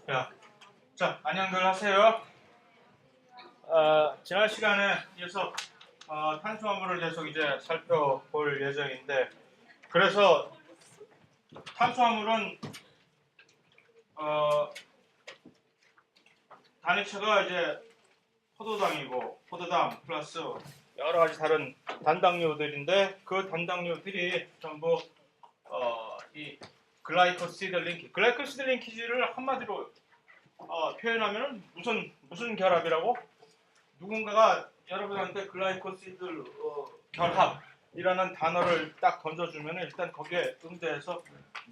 야, 자, 안녕들 하세요. 지난 시간에 이어서 탄수화물을 계속 이제 살펴볼 예정인데, 그래서 탄수화물은 단위체가 이제 포도당이고, 포도당 플러스 여러 가지 다른 단당류들인데, 그 단당류들이 전부 이 글라이코시드 링키지를 한마디로 표현하면 무슨 결합이라고? 누군가가 여러분한테 글라이코시드 결합이라는 단어를 딱 던져주면 일단 거기에 응대해서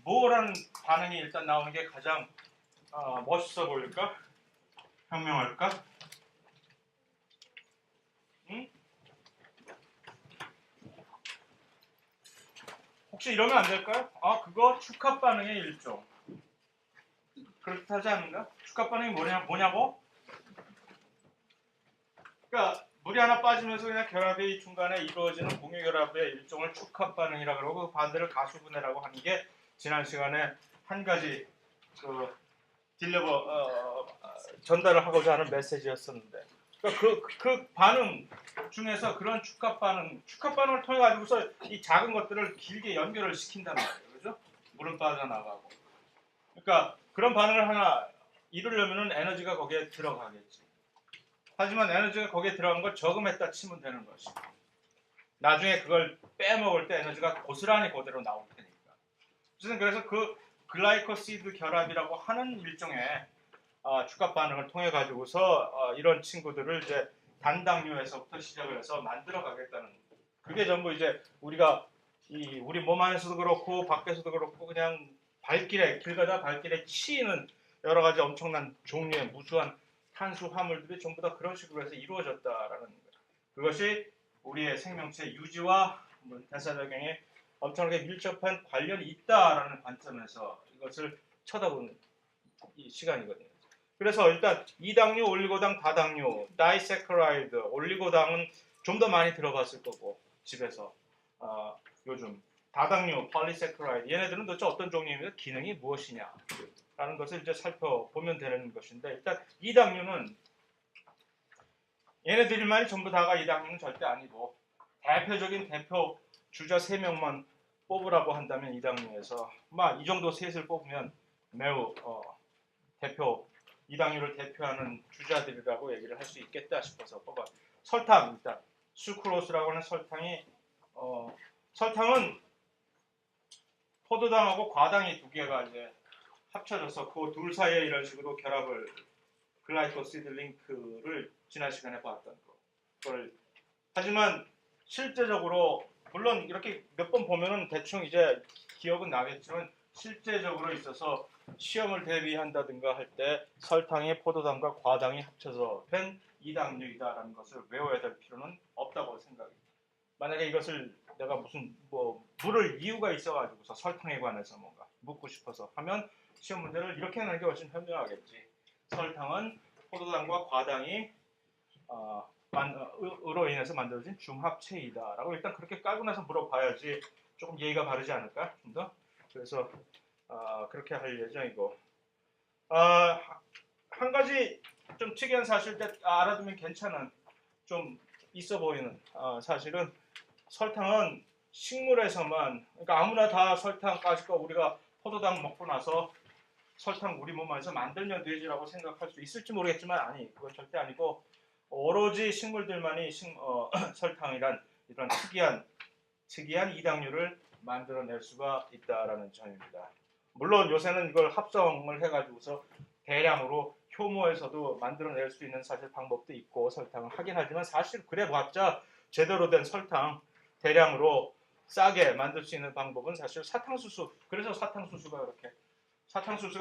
뭐라는 반응이 일단 나오는 게 가장 멋있어 보일까? 현명할까? 응? 혹시 이러면 안 될까요? 그거 축하 반응의 일종. 그렇게 하지 않는가? 축하 반응이 뭐냐고? 그러니까 물이 하나 빠지면서 그냥 결합이 중간에 이루어지는 공유 결합의 일종을 축하 반응이라고 그러고, 그 반대를 가수분해라고 하는 게 지난 시간에 한 가지 전달을 하고자 하는 메시지였었는데, 그러니까 그 반응 중에서 그런 축하 반응을 통해 가지고서 이 작은 것들을 길게 연결을 시킨단 말이에요, 그죠? 물은 빠져나가고. 그러니까 그런 반응을 하나 이루려면은 에너지가 거기에 들어가겠지. 하지만 에너지가 거기에 들어간 걸 저금했다 치면 되는 것이고, 나중에 그걸 빼먹을 때 에너지가 고스란히 그대로 나올 테니까. 그래서 그 글라이코시드 결합이라고 하는 일종의 축합 반응을 통해 가지고서 이런 친구들을 이제 단당류에서부터 시작을 해서 만들어 가겠다는, 그게 전부 이제 우리가 우리 몸 안에서도 그렇고 밖에서도 그렇고 그냥 길 가다 발길에 치이는 여러 가지 엄청난 종류의 무수한 탄수 화물들이 전부 다 그런 식으로 해서 이루어졌다라는 거예요. 그것이 우리의 생명체 유지와 대사작용에 엄청나게 밀접한 관련이 있다라는 관점에서 이것을 쳐다보는 이 시간이거든요. 그래서 일단 이당류, 올리고당, 다당류, 다이세커라이드, 올리고당은 좀 더 많이 들어봤을 거고 집에서 요즘 다당류, 폴리세커라이드, 얘네들은 도대체 어떤 종류이며 기능이 무엇이냐 라는 것을 이제 살펴보면 되는 것인데, 일단 이당류는 얘네들만이 전부 다가 이당류는 절대 아니고, 대표적인 대표 주자 3명만 뽑으라고 한다면 이당류에서 이 정도 셋을 뽑으면 매우 이당류를 대표하는 주자들이라고 얘기를 할 수 있겠다 싶어서 뽑아. 설탕, 일단 수크로스라고 하는 설탕은 포도당하고 과당이 두 개가 이제 합쳐져서 그 둘 사이에 이런 식으로 결합을, 글라이코시드 링크를 지난 시간에 봤던 걸. 하지만 실제적으로 물론 이렇게 몇 번 보면은 대충 이제 기억은 나겠지만, 실제적으로 있어서 시험을 대비한다든가 할 때 설탕이 포도당과 과당이 합쳐서 된 이당류이다라는 것을 외워야 될 필요는 없다고 생각합니다. 만약에 이것을 내가 무슨 물을 이유가 있어가지고서 설탕에 관해서 뭔가 묻고 싶어서 하면 시험 문제를 이렇게 하는 게 훨씬 현명하겠지. 설탕은 포도당과 과당이 으로 인해서 만들어진 중합체이다라고 일단 그렇게 깔고 나서 물어봐야지 조금 예의가 바르지 않을까? 좀 더. 그래서 그렇게 할 예정이고, 한 가지 좀 특이한 사실 때 알아두면 괜찮은, 좀 있어 보이는 사실은, 설탕은 식물에서만, 그러니까 아무나 다 설탕까지 거 우리가 포도당 먹고 나서 설탕 우리 몸 안에서 만들면 되지라고 생각할 수 있을지 모르겠지만, 아니, 그건 절대 아니고 오로지 식물들만이 설탕이란 이런 특이한 이당류를 만들어낼 수가 있다라는 점입니다. 물론 요새는 이걸 합성을 해가지고서 대량으로 효모에서도 만들어낼 수 있는 사실 방법도 있고 설탕을 하긴 하지만, 사실 그래봤자 제대로 된 설탕 대량으로 싸게 만들 수 있는 방법은 사실 사탕수수. 그래서 사탕수수가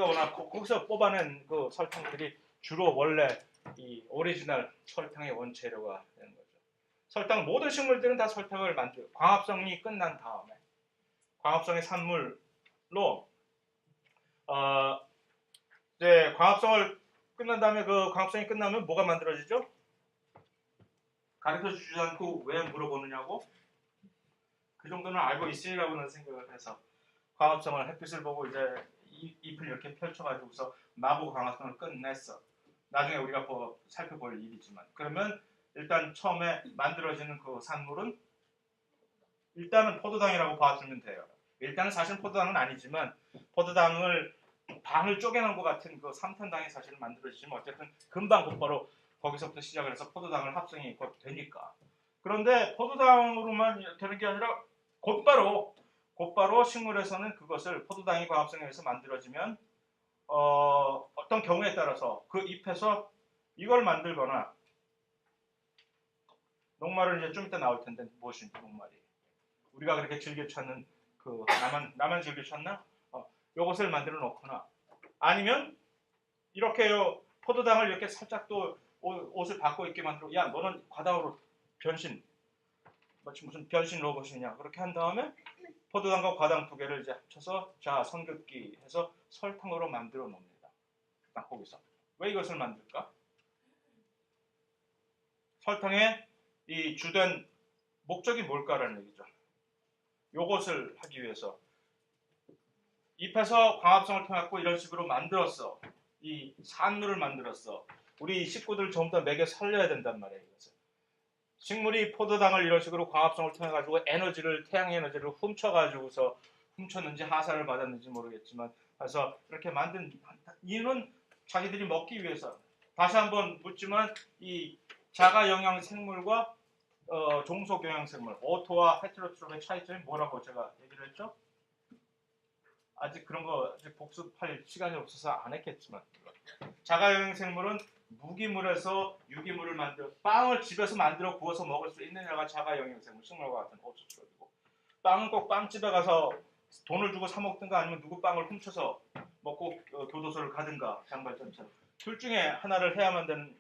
워낙 거기서 뽑아낸 그 설탕들이 주로 원래 이 오리지널 설탕의 원재료가 되는 거죠. 모든 식물들은 다 설탕을 광합성이 끝난 다음에, 광합성의 산물로 이제 광합성을 끝난 다음에, 그 광합성이 끝나면 뭐가 만들어지죠? 가르쳐 주지 않고 왜 물어보느냐고? 그 정도는 알고 있으리라고는 생각을 해서 광합성을 햇빛을 보고 이제 잎을 이렇게 펼쳐가지고서 마법 광합성을 끝냈어. 나중에 우리가 뭐 살펴볼 일이지만 그러면 일단 처음에 만들어지는 그 산물은 일단은 포도당이라고 봐주면 돼요. 일단은 사실 포도당은 아니지만 포도당을 반을 쪼개놓은 것 같은 그 삼탄당이 사실 만들어지지만 어쨌든 금방 곧바로 거기서부터 시작을 해서 포도당을 합성이 곧 되니까. 그런데 포도당으로만 되는 게 아니라 곧바로 식물에서는 그것을 포도당이 과합성에 의해서 만들어지면 어떤 경우에 따라서 그 잎에서 이걸 만들거나 녹말은 이제 좀 이따 나올 텐데 무엇인지 녹말이 우리가 그렇게 즐겨 찾는 그 나만 즐겨 찾나? 요것을 만들어 놓거나 아니면 이렇게요 포도당을 이렇게 살짝 또 옷을 바꿔 입게 만들어 야 너는 과당으로 변신 마치 무슨 변신 로봇이냐 그렇게 한 다음에 포도당과 과당 두 개를 이제 합쳐서 자 성급기 해서 설탕으로 만들어 놉니다. 딱 거기서 왜 이것을 만들까? 설탕의 이 주된 목적이 뭘까라는 얘기죠. 요것을 하기 위해서 잎에서 광합성을 통해서 이런 식으로 만들었어. 이 산물을 만들었어. 우리 식구들 전부 다 먹여 살려야 된단 말이에요. 이것을. 식물이 포도당을 이런 식으로 광합성을 통해 가지고 태양 에너지를 훔쳤는지 하사를 받았는지 모르겠지만 그래서 이렇게 만든 이유는 자기들이 먹기 위해서. 다시 한번 묻지만 이 자가 영양 생물과 종속 영양 생물 오토와 헤테로트롭의 차이점이 뭐라고 제가 얘기를 했죠? 아직 그런 거 아직 복습할 시간이 없어서 안 했겠지만 자가 영양 생물은 무기물에서 유기물을 만들어 빵을 집에서 만들어 구워서 먹을 수 있는 애가 자가 영양 생물 식물과 같은 오토트롭이고 빵은 꼭 빵집에 가서 돈을 주고 사 먹든가 아니면 누구 빵을 훔쳐서 먹고 교도소를 가든가 장발점처럼 둘 중에 하나를 해야만 되는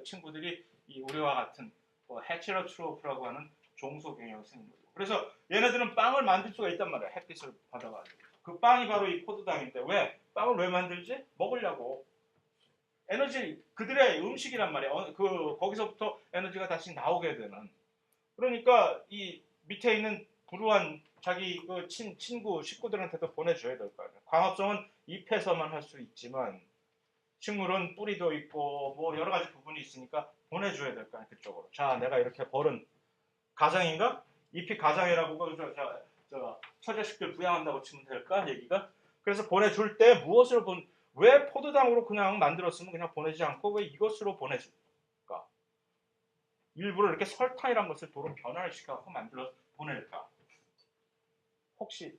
친구들이 이 우리와 같은 헤테로트로프라고 하는 종속 영양 생물이고 그래서 얘네들은 빵을 만들 수가 있단 말이야. 햇빛을 받아가지고 그 빵이 바로 이 포도당인데 왜? 빵을 왜 만들지? 먹으려고. 에너지 그들의 음식이란 말이야. 거기서부터 에너지가 다시 나오게 되는. 그러니까 이 밑에 있는 불우한 자기 그 친구 식구들한테도 보내줘야 될 거 아니야. 광합성은 잎에서만 할 수 있지만 식물은 뿌리도 있고 뭐 여러 가지 부분이 있으니까 보내줘야 될 거 아니야 그쪽으로. 자 내가 이렇게 벌은 가장인가? 잎이 가장이라고 처자식들 부양한다고 치면 될까 얘기가? 그래서 보내줄 때 무엇으로 왜 포도당으로 그냥 만들었으면 그냥 보내지 않고 왜 이것으로 보내줄까? 일부러 이렇게 설탕이란 것을 도로 변화를 시켜서 만들어 보낼까? 혹시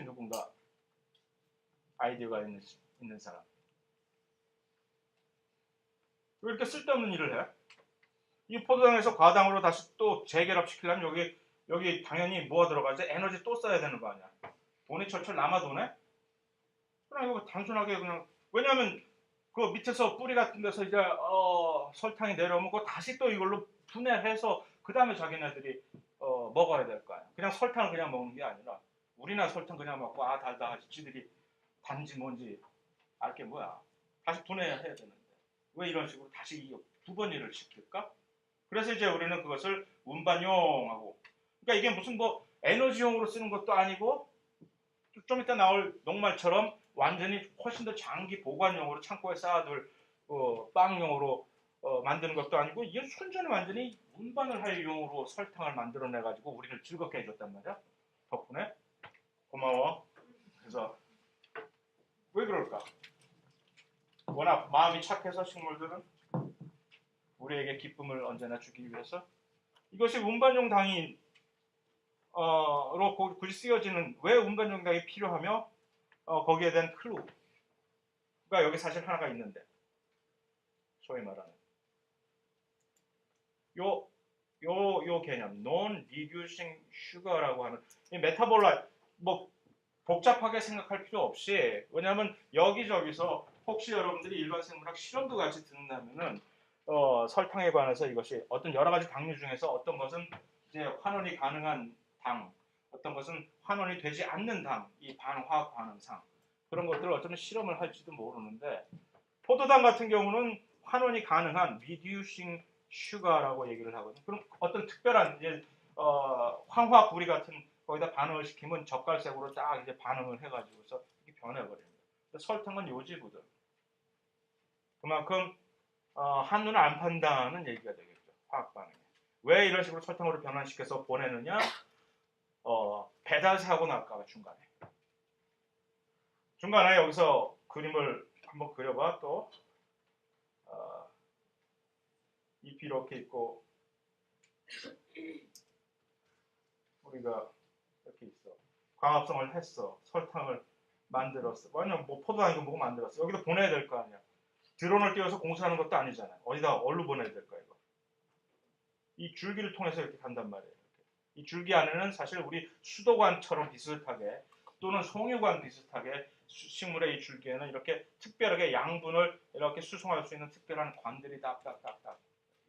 누군가 아이디어가 있는 사람? 왜 이렇게 쓸데없는 일을 해? 이 포도당에서 과당으로 다시 또 재결합시키려면 여기 당연히 뭐가 들어가지? 에너지 또 써야 되는 거 아니야. 돈이 철철 남아도네? 그냥 이거 단순하게 그냥 왜냐하면 그 밑에서 뿌리 같은 데서 이제 설탕이 내려오면 그거 다시 또 이걸로 분해해서 그 다음에 자기네들이 먹어야 될 거 아니야. 그냥 설탕을 그냥 먹는 게 아니라 우리나 설탕 그냥 먹고 달다 하지 지들이 단지 뭔지 알 게 뭐야. 다시 분해해야 되는데 왜 이런 식으로 다시 두 번 일을 시킬까? 그래서 이제 우리는 그것을 운반용하고 그러니까 이게 무슨 뭐 에너지용으로 쓰는 것도 아니고 좀 이따 나올 녹말처럼 완전히 훨씬 더 장기 보관용으로 창고에 쌓아둘 빵용으로 만드는 것도 아니고 이게 순전히 완전히 운반을 할 용으로 설탕을 만들어내 가지고 우리를 즐겁게 해줬단 말이야. 덕분에 고마워. 그래서 왜 그럴까? 워낙 마음이 착해서 식물들은 우리에게 기쁨을 언제나 주기 위해서 이것이 운반용 당이 로 굳이 쓰여지는 왜 운반용 당이 필요하며 거기에 대한 클루가 여기 사실 하나가 있는데 소위 말하는 요 개념 non-reducing sugar라고 하는 이 메타볼라이트 뭐 복잡하게 생각할 필요 없이 왜냐하면 여기저기서 혹시 여러분들이 일반 생물학 실험도 같이 듣는다면은 설탕에 관해서 이것이 어떤 여러 가지 당류 중에서 어떤 것은 이제 환원이 가능한 당, 어떤 것은 환원이 되지 않는 당, 이 반화학 반응상 그런 것들을 어쩌면 실험을 할지도 모르는데 포도당 같은 경우는 환원이 가능한 reducing sugar라고 얘기를 하거든요. 그럼 어떤 특별한 이제 황화불이 같은 거기다 반응을 시키면 젓갈색으로 딱 이제 반응을 해가지고서 이게 변해버립니다. 설탕은 요지거든. 그만큼 한눈에 안 판다는 얘기가 되겠죠. 화학 반응이. 왜 이런 식으로 설탕으로 변환시켜서 보내느냐? 배달 사고 날까봐 중간에 여기서 그림을 한번 그려봐. 또 잎이 이렇게 있고 우리가 이렇게 있어. 광합성을 했어. 설탕을 만들었어. 완전 뭐 포도 아니고 뭐고 만들었어. 여기다 보내야 될 거 아니야. 드론을 띄워서 공수하는 것도 아니잖아요. 어디다 어디로 보내야 될까 이거. 이 줄기를 통해서 이렇게 간단 말이에요. 이 줄기 안에는 사실 우리 수도관처럼 비슷하게 또는 송유관 비슷하게 식물의 이 줄기에는 이렇게 특별하게 양분을 이렇게 수송할 수 있는 특별한 관들이 딱딱딱딱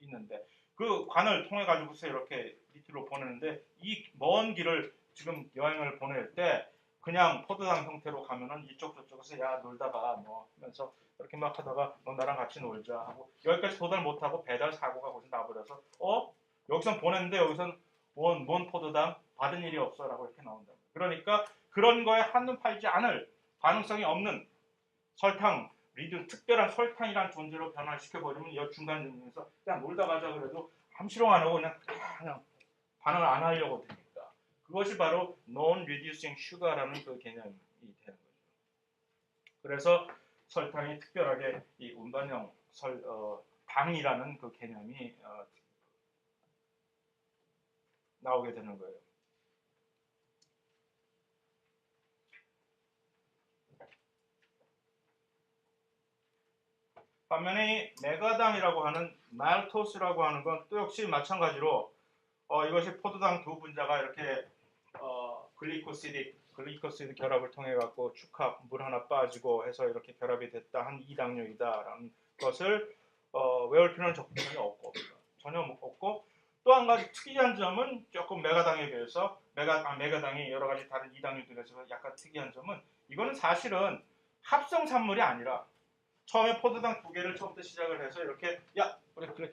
있는데 그 관을 통해 가지고서 이렇게 밑으로 보내는데 이 먼 길을 지금 여행을 보낼 때 그냥 포도당 형태로 가면은 이쪽 저쪽에서 야 놀다가 뭐 하면서 이렇게 막 하다가 너 나랑 같이 놀자 하고 여기까지 도달 못하고 배달 사고가 거기서 나버려서 여기선 보냈는데 여기선 뭔 포도당 받은 일이 없어라고 이렇게 나온다. 그러니까 그런 거에 한눈 팔지 않을 가능성이 없는 설탕, 리듐, 특별한 설탕이란 존재로 변화시켜버리면 이 중간중에서 그냥 놀다 가자 그래도 함시롱 안 하고 그냥 반응을 안 하려고 되니까 그것이 바로 non-reducing sugar라는 그 개념이 되는 거죠. 그래서 설탕이 특별하게 이 운반형 당이라는 그 개념이 나오게 되는 거예요. 반면에 이 메가당이라고 하는 말토스라고 하는 건 또 역시 마찬가지로 이것이 포도당 두 분자가 이렇게 글리코시드 결합을 통해 갖고 축합 물 하나 빠지고 해서 이렇게 결합이 됐다 한 이당류이다라는 것을 외울 필요는 전혀 없고 또 한 가지 특이한 점은 조금 메가당에 비해서 메가당이 여러 가지 다른 이당류들에서 약간 특이한 점은 이거는 사실은 합성 산물이 아니라 처음에 포도당 두 개를 처음부터 시작을 해서 이렇게 그래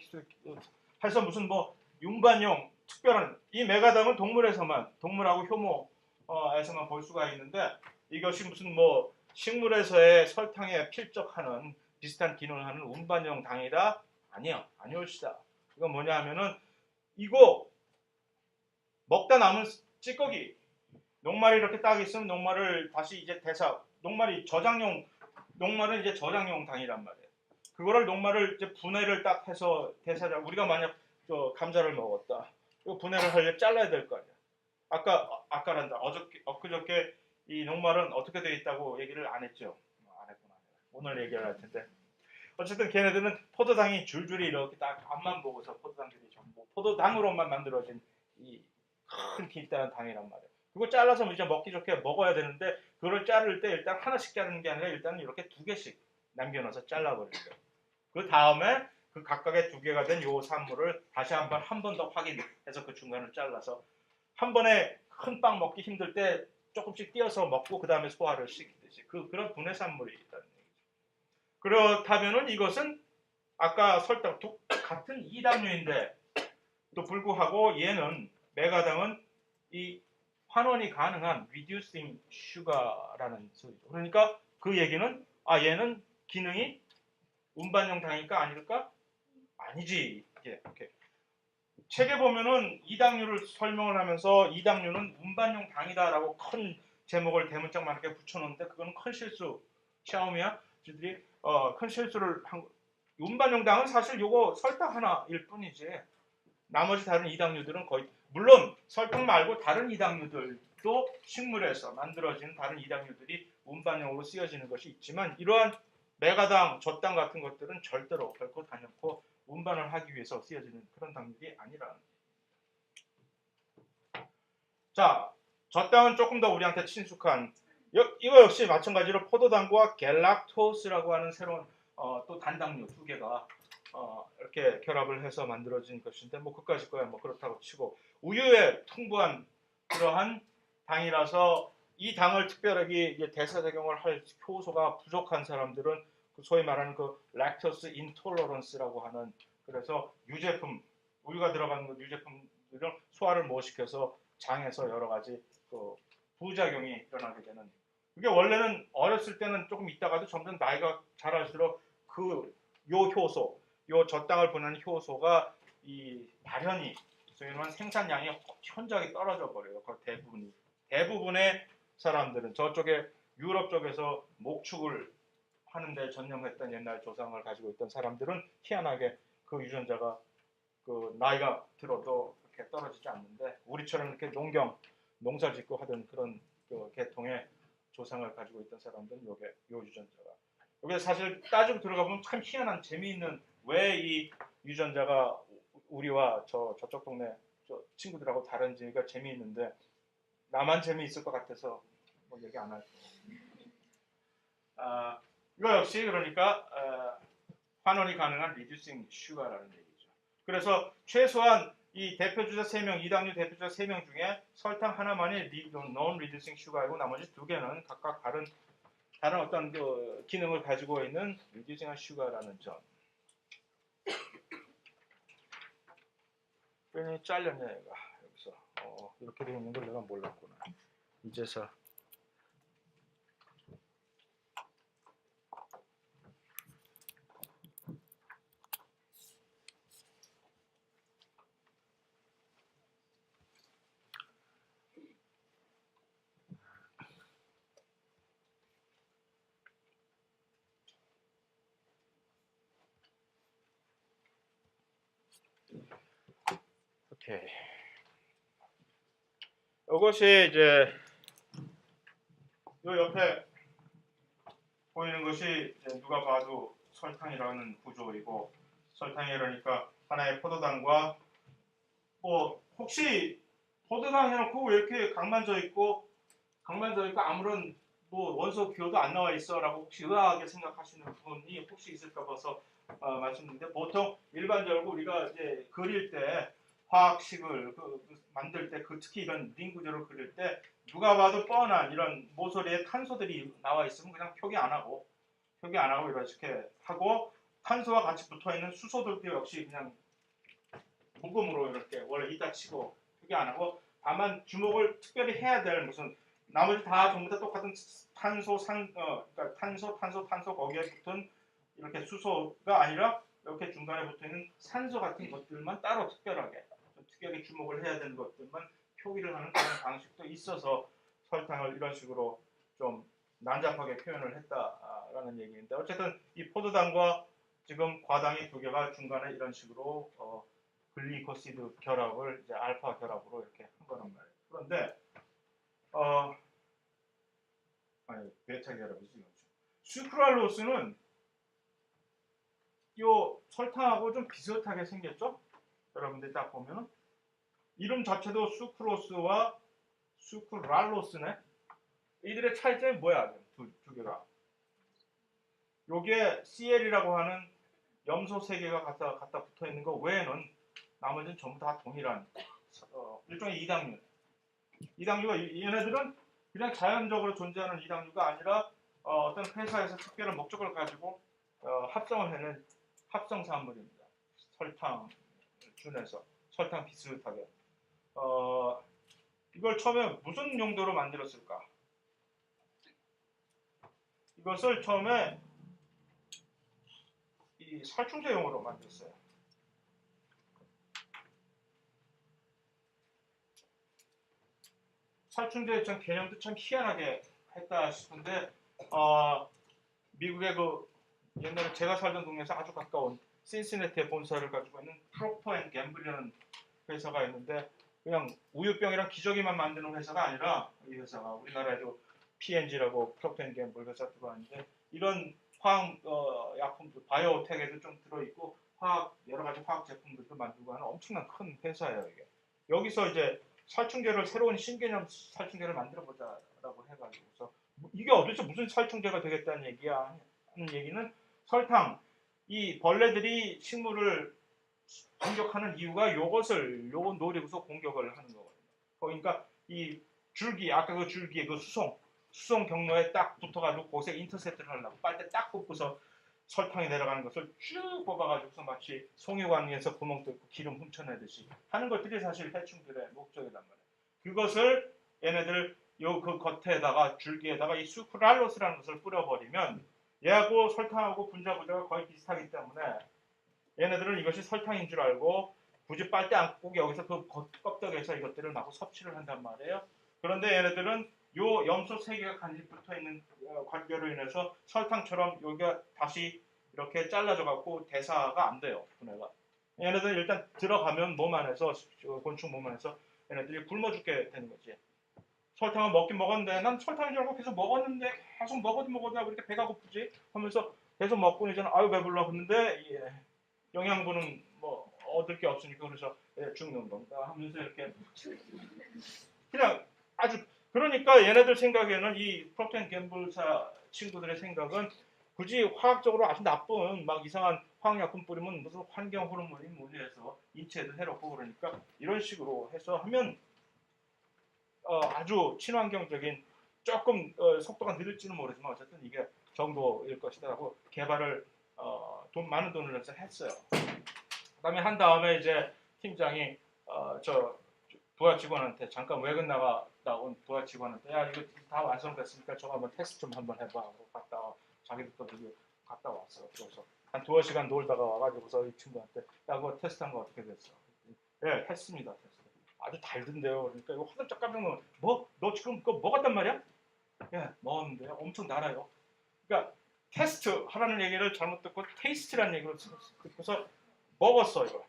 해서 무슨 뭐 융반용 특별한 이 메가당은 동물하고 효모에서만 볼 수가 있는데 이것이 무슨 뭐 식물에서의 설탕에 필적하는 비슷한 기능을 하는 운반용 당이다 아니올시다. 이건 뭐냐 하면은 이거 먹다 남은 찌꺼기 녹말이 이렇게 딱 있으면 녹말을 다시 이제 녹말은 이제 저장용 당이란 말이에요. 그거를 녹말을 이제 분해를 딱 해서 우리가 만약 감자를 먹었다. 이거 분해를 하려면 잘라야 될 거 아니야. 아까란다. 엊그저께 이 녹말은 어떻게 되어 있다고 얘기를 안 했죠. 안 했구나. 오늘 얘기를 할 텐데. 어쨌든 걔네들은 포도당이 줄줄이 이렇게 딱 앞만 보고서 포도당들이 전부 포도당으로만 만들어진 이 큰 길다란 당이란 말이에요. 그거 잘라서 이제 먹기 좋게 먹어야 되는데 그걸 자를 때 일단 하나씩 자르는 게 아니라 일단 이렇게 두 개씩 남겨놔서 잘라버리죠. 그 다음에 그 각각의 두 개가 된 요 산물을 다시 한 번 더 확인해서 그 중간을 잘라서 한 번에 큰 빵 먹기 힘들 때 조금씩 띄어서 먹고 그 다음에 소화를 시키듯이 그런 분해 산물이 있다는 얘기죠. 그렇다면은 이것은 아까 설탕 같은 이당류인데 또 불구하고 얘는 메가당은 이 환원이 가능한 reducing sugar라는 소리죠. 그러니까 그 얘기는 얘는 기능이 운반용 당일까 아닐까? 아니지. 이렇게 책에 보면은 이당류를 설명을 하면서 이당류는 운반용 당이다라고 큰 제목을 대문짝만하게 붙여놓는데 그거는 큰 실수. 샤오미야 저들이 큰 실수를 한. 운반용 당은 사실 요거 설탕 하나일 뿐이지. 나머지 다른 이당류들은 거의 물론 설탕 말고 다른 이당류들도 식물에서 만들어진 다른 이당류들이 운반용으로 쓰여지는 것이 있지만 이러한 메가당, 젖당 같은 것들은 절대로 결코 단연코 운반을 하기 위해서 쓰여지는 그런 당들이 아니라는 거예요. 자, 젖당은 조금 더 우리한테 친숙한 이거 역시 마찬가지로 포도당과 갤락토스라고 하는 새로운 또 단당류 두 개가 이렇게 결합을 해서 만들어진 것인데 뭐 그까짓 거야 뭐 그렇다고 치고 우유에 풍부한 그러한 당이라서 이 당을 특별하게 대사작용을 할 효소가 부족한 사람들은 소위 말하는 그 락토스 인톨러런스라고 하는 그래서 유제품 우유가 들어가는 그 유제품들을 소화를 못 시켜서 장에서 여러 가지 그 부작용이 일어나게 되는. 이게 원래는 어렸을 때는 조금 있다가도 점점 나이가 자랄수록 그 요 효소, 요 저 땅을 보내는 효소가 이 발현이 소위는 생산량이 현저하게 떨어져 버려요. 그 대부분의 사람들은 저쪽에 유럽 쪽에서 목축을 하는데 전념했던 옛날 조상을 가지고 있던 사람들은 희한하게 그 유전자가 그 나이가 들어도 이렇게 떨어지지 않는데 우리처럼 이렇게 농사 짓고 하던 그런 그 계통의 조상을 가지고 있던 사람들은 요게 요 유전자가 여기 사실 따지고 들어가 보면 참 희한한 재미있는 왜 이 유전자가 우리와 저쪽 동네 저 친구들하고 다른지가 재미있는데 나만 재미있을 것 같아서 뭐 얘기 안 할게요. 이거 역시 그러니까 환원이 가능한 reducing sugar라는 얘기죠. 그래서 최소한 이 대표주자 3명, 이당류 대표주자 3명 중에 설탕 하나만이 non-reducing sugar이고 나머지 2개는 각각 다른 어떤 그 기능을 가지고 있는 reducing sugar라는 점. 괜히 잘렸네 얘가 여기서. 이렇게 되어 있는 걸 내가 몰랐구나. 이제서. 오케이. 이것이 이제 요 옆에 보이는 것이 누가 봐도 설탕이라는 구조이고 설탕이 그러니까 하나의 포도당과 뭐 혹시 포도당 해놓고 왜 이렇게 강만져 있고 아무런 뭐 원소 기호도 안 나와 있어라고 혹시 의아하게 생각하시는 분이 혹시 있을까 봐서 말씀드리는데 보통 일반적으로 우리가 이제 그릴 때 화학식을 만들 때 특히 이런 링 구조를 그릴 때 누가 봐도 뻔한 이런 모서리에 탄소들이 나와 있으면 그냥 표기 안 하고 이렇게 하고 탄소와 같이 붙어 있는 수소들도 역시 그냥 묵음으로 이렇게 원래 이따 치고 표기 안 하고 다만 주목을 특별히 해야 될 무슨 나머지 다 전부 다 똑같은 그러니까 탄소 거기에 붙은 이렇게 수소가 아니라 이렇게 중간에 붙어 있는 산소 같은 것들만 따로 특별하게 주목을 해야 되는 것들만 표기를 하는 그런 방식도 있어서 설탕을 이런 식으로 좀 난잡하게 표현을 했다라는 얘기인데 어쨌든 이 포도당과 지금 과당이 두 개가 중간에 이런 식으로 글리코시드 결합을 이제 알파 결합으로 이렇게 한 거란 말이에요. 그런데 아니 베타 결합이지. 수크랄로스는 요 설탕하고 좀 비슷하게 생겼죠? 여러분들 딱 보면은 이름 자체도 수크로스와 수크랄로스네. 이들의 차이점이 뭐야? 두 개가. 요게 CL이라고 하는 염소 3개가 갖다 붙어 있는 거 외에는 나머지는 전부 다 동일한 일종의 이당류. 이당류가 얘네들은 그냥 자연적으로 존재하는 이당류가 아니라 어떤 회사에서 특별한 목적을 가지고 합성을 해낸 합성 산물입니다. 설탕 준해서 설탕 비슷하게. 이걸 처음에 무슨 용도로 만들었을까? 이것을 처음에 이 살충제용으로 만들었어요. 살충제 참 개념도 참 희한하게 했다 싶은데 미국의 그 옛날에 제가 살던 동네에서 아주 가까운 신시내티의 본사를 가지고 있는 프록터 앤 갬블이라는 회사가 있는데 그냥 우유병이랑 기저귀만 만드는 회사가 아니라 이 회사가 우리나라에도 P&G라고 프록터 앤 갬블 회사 들어왔는데 이런 화학 약품들 바이오텍에도 좀 들어있고 여러 가지 화학 제품들도 만들고 하는 엄청난 큰 회사예요 이게. 여기서 이제 살충제를 새로운 신개념 살충제를 만들어 보자라고 해가지고서 이게 도대체 무슨 살충제가 되겠다는 얘기야 하는 얘기는 설탕 이 벌레들이 식물을 공격하는 이유가 요거 노리고서 공격을 하는 거거든요. 그러니까 이 줄기 아까 그 줄기의 그 수송 경로에 딱 붙어가지고 거기서 인터셉트를 하려고 빨대 딱 꽂고서 설탕이 내려가는 것을 쭉 뽑아가지고서 마치 송유관에서 구멍 뚫고 기름 훔쳐내듯이 하는 것들이 사실 해충들의 목적이란 말이에요. 그것을 얘네들 요 그 겉에다가 줄기에다가 이 수크랄로스라는 것을 뿌려버리면 얘하고 설탕하고 분자 구조가 거의 비슷하기 때문에 얘네들은 이것이 설탕인 줄 알고 굳이 빨대 안 꼭 여기서 그 껍데기에서 이것들을 막 섭취를 한단 말이에요. 그런데 얘네들은 요 염소 세 개가 간접 붙어 있는 관계로 인해서 설탕처럼 여기가 다시 이렇게 잘라져 갖고 대사가 안 돼요. 분해가. 얘네들은 일단 들어가면 몸 안에서 곤충 몸 안에서 얘네들이 굶어 죽게 되는 거지. 설탕을 먹긴 먹었는데 난 설탕인 줄 알고 계속 먹었는데 계속 먹어도 왜 이렇게 배가 고프지 하면서 계속 먹고 이제는 아유 배불러 했는데 영양분은 뭐 얻을 게 없으니까 그래서 죽는 건가 하면서 이렇게 그냥 아주 그러니까 얘네들 생각에는 이 프록터 앤 gem블사 친구들의 생각은 굳이 화학적으로 아주 나쁜 막 이상한 화학약품 뿌리면 무슨 환경 호르몬이 뭐니 해서 인체에도 해롭고 그러니까 이런 식으로 해서 하면 아주 친환경적인 조금 속도가 느릴지는 모르지만 어쨌든 이게 정도일 것이다라고 개발을 많은 돈을 내서 했어요. 그다음에 한 다음에 이제 팀장이 저 부하 직원한테 잠깐 외근 나갔다 온 부하 직원한테 야 이거 다 완성됐으니까 저거 한번 테스트 좀 한번 해봐 하고 갔다 자기도 또 갔다 왔어. 그래서 한 2시간 놀다가 와가지고서 이 친구한테 야 그거 테스트한 거 어떻게 됐어? 예 했습니다. 테스트. 아주 달던데요. 그러니까 이거 화들짝 깜짝 놀라. 뭐? 너 지금 그거 먹었단 말이야? 예 먹었는데요. 엄청 달아요. 그러니까 테스트 하라는 얘기를 잘못 듣고 테이스트라는 얘기를 듣고서 먹었어 이거.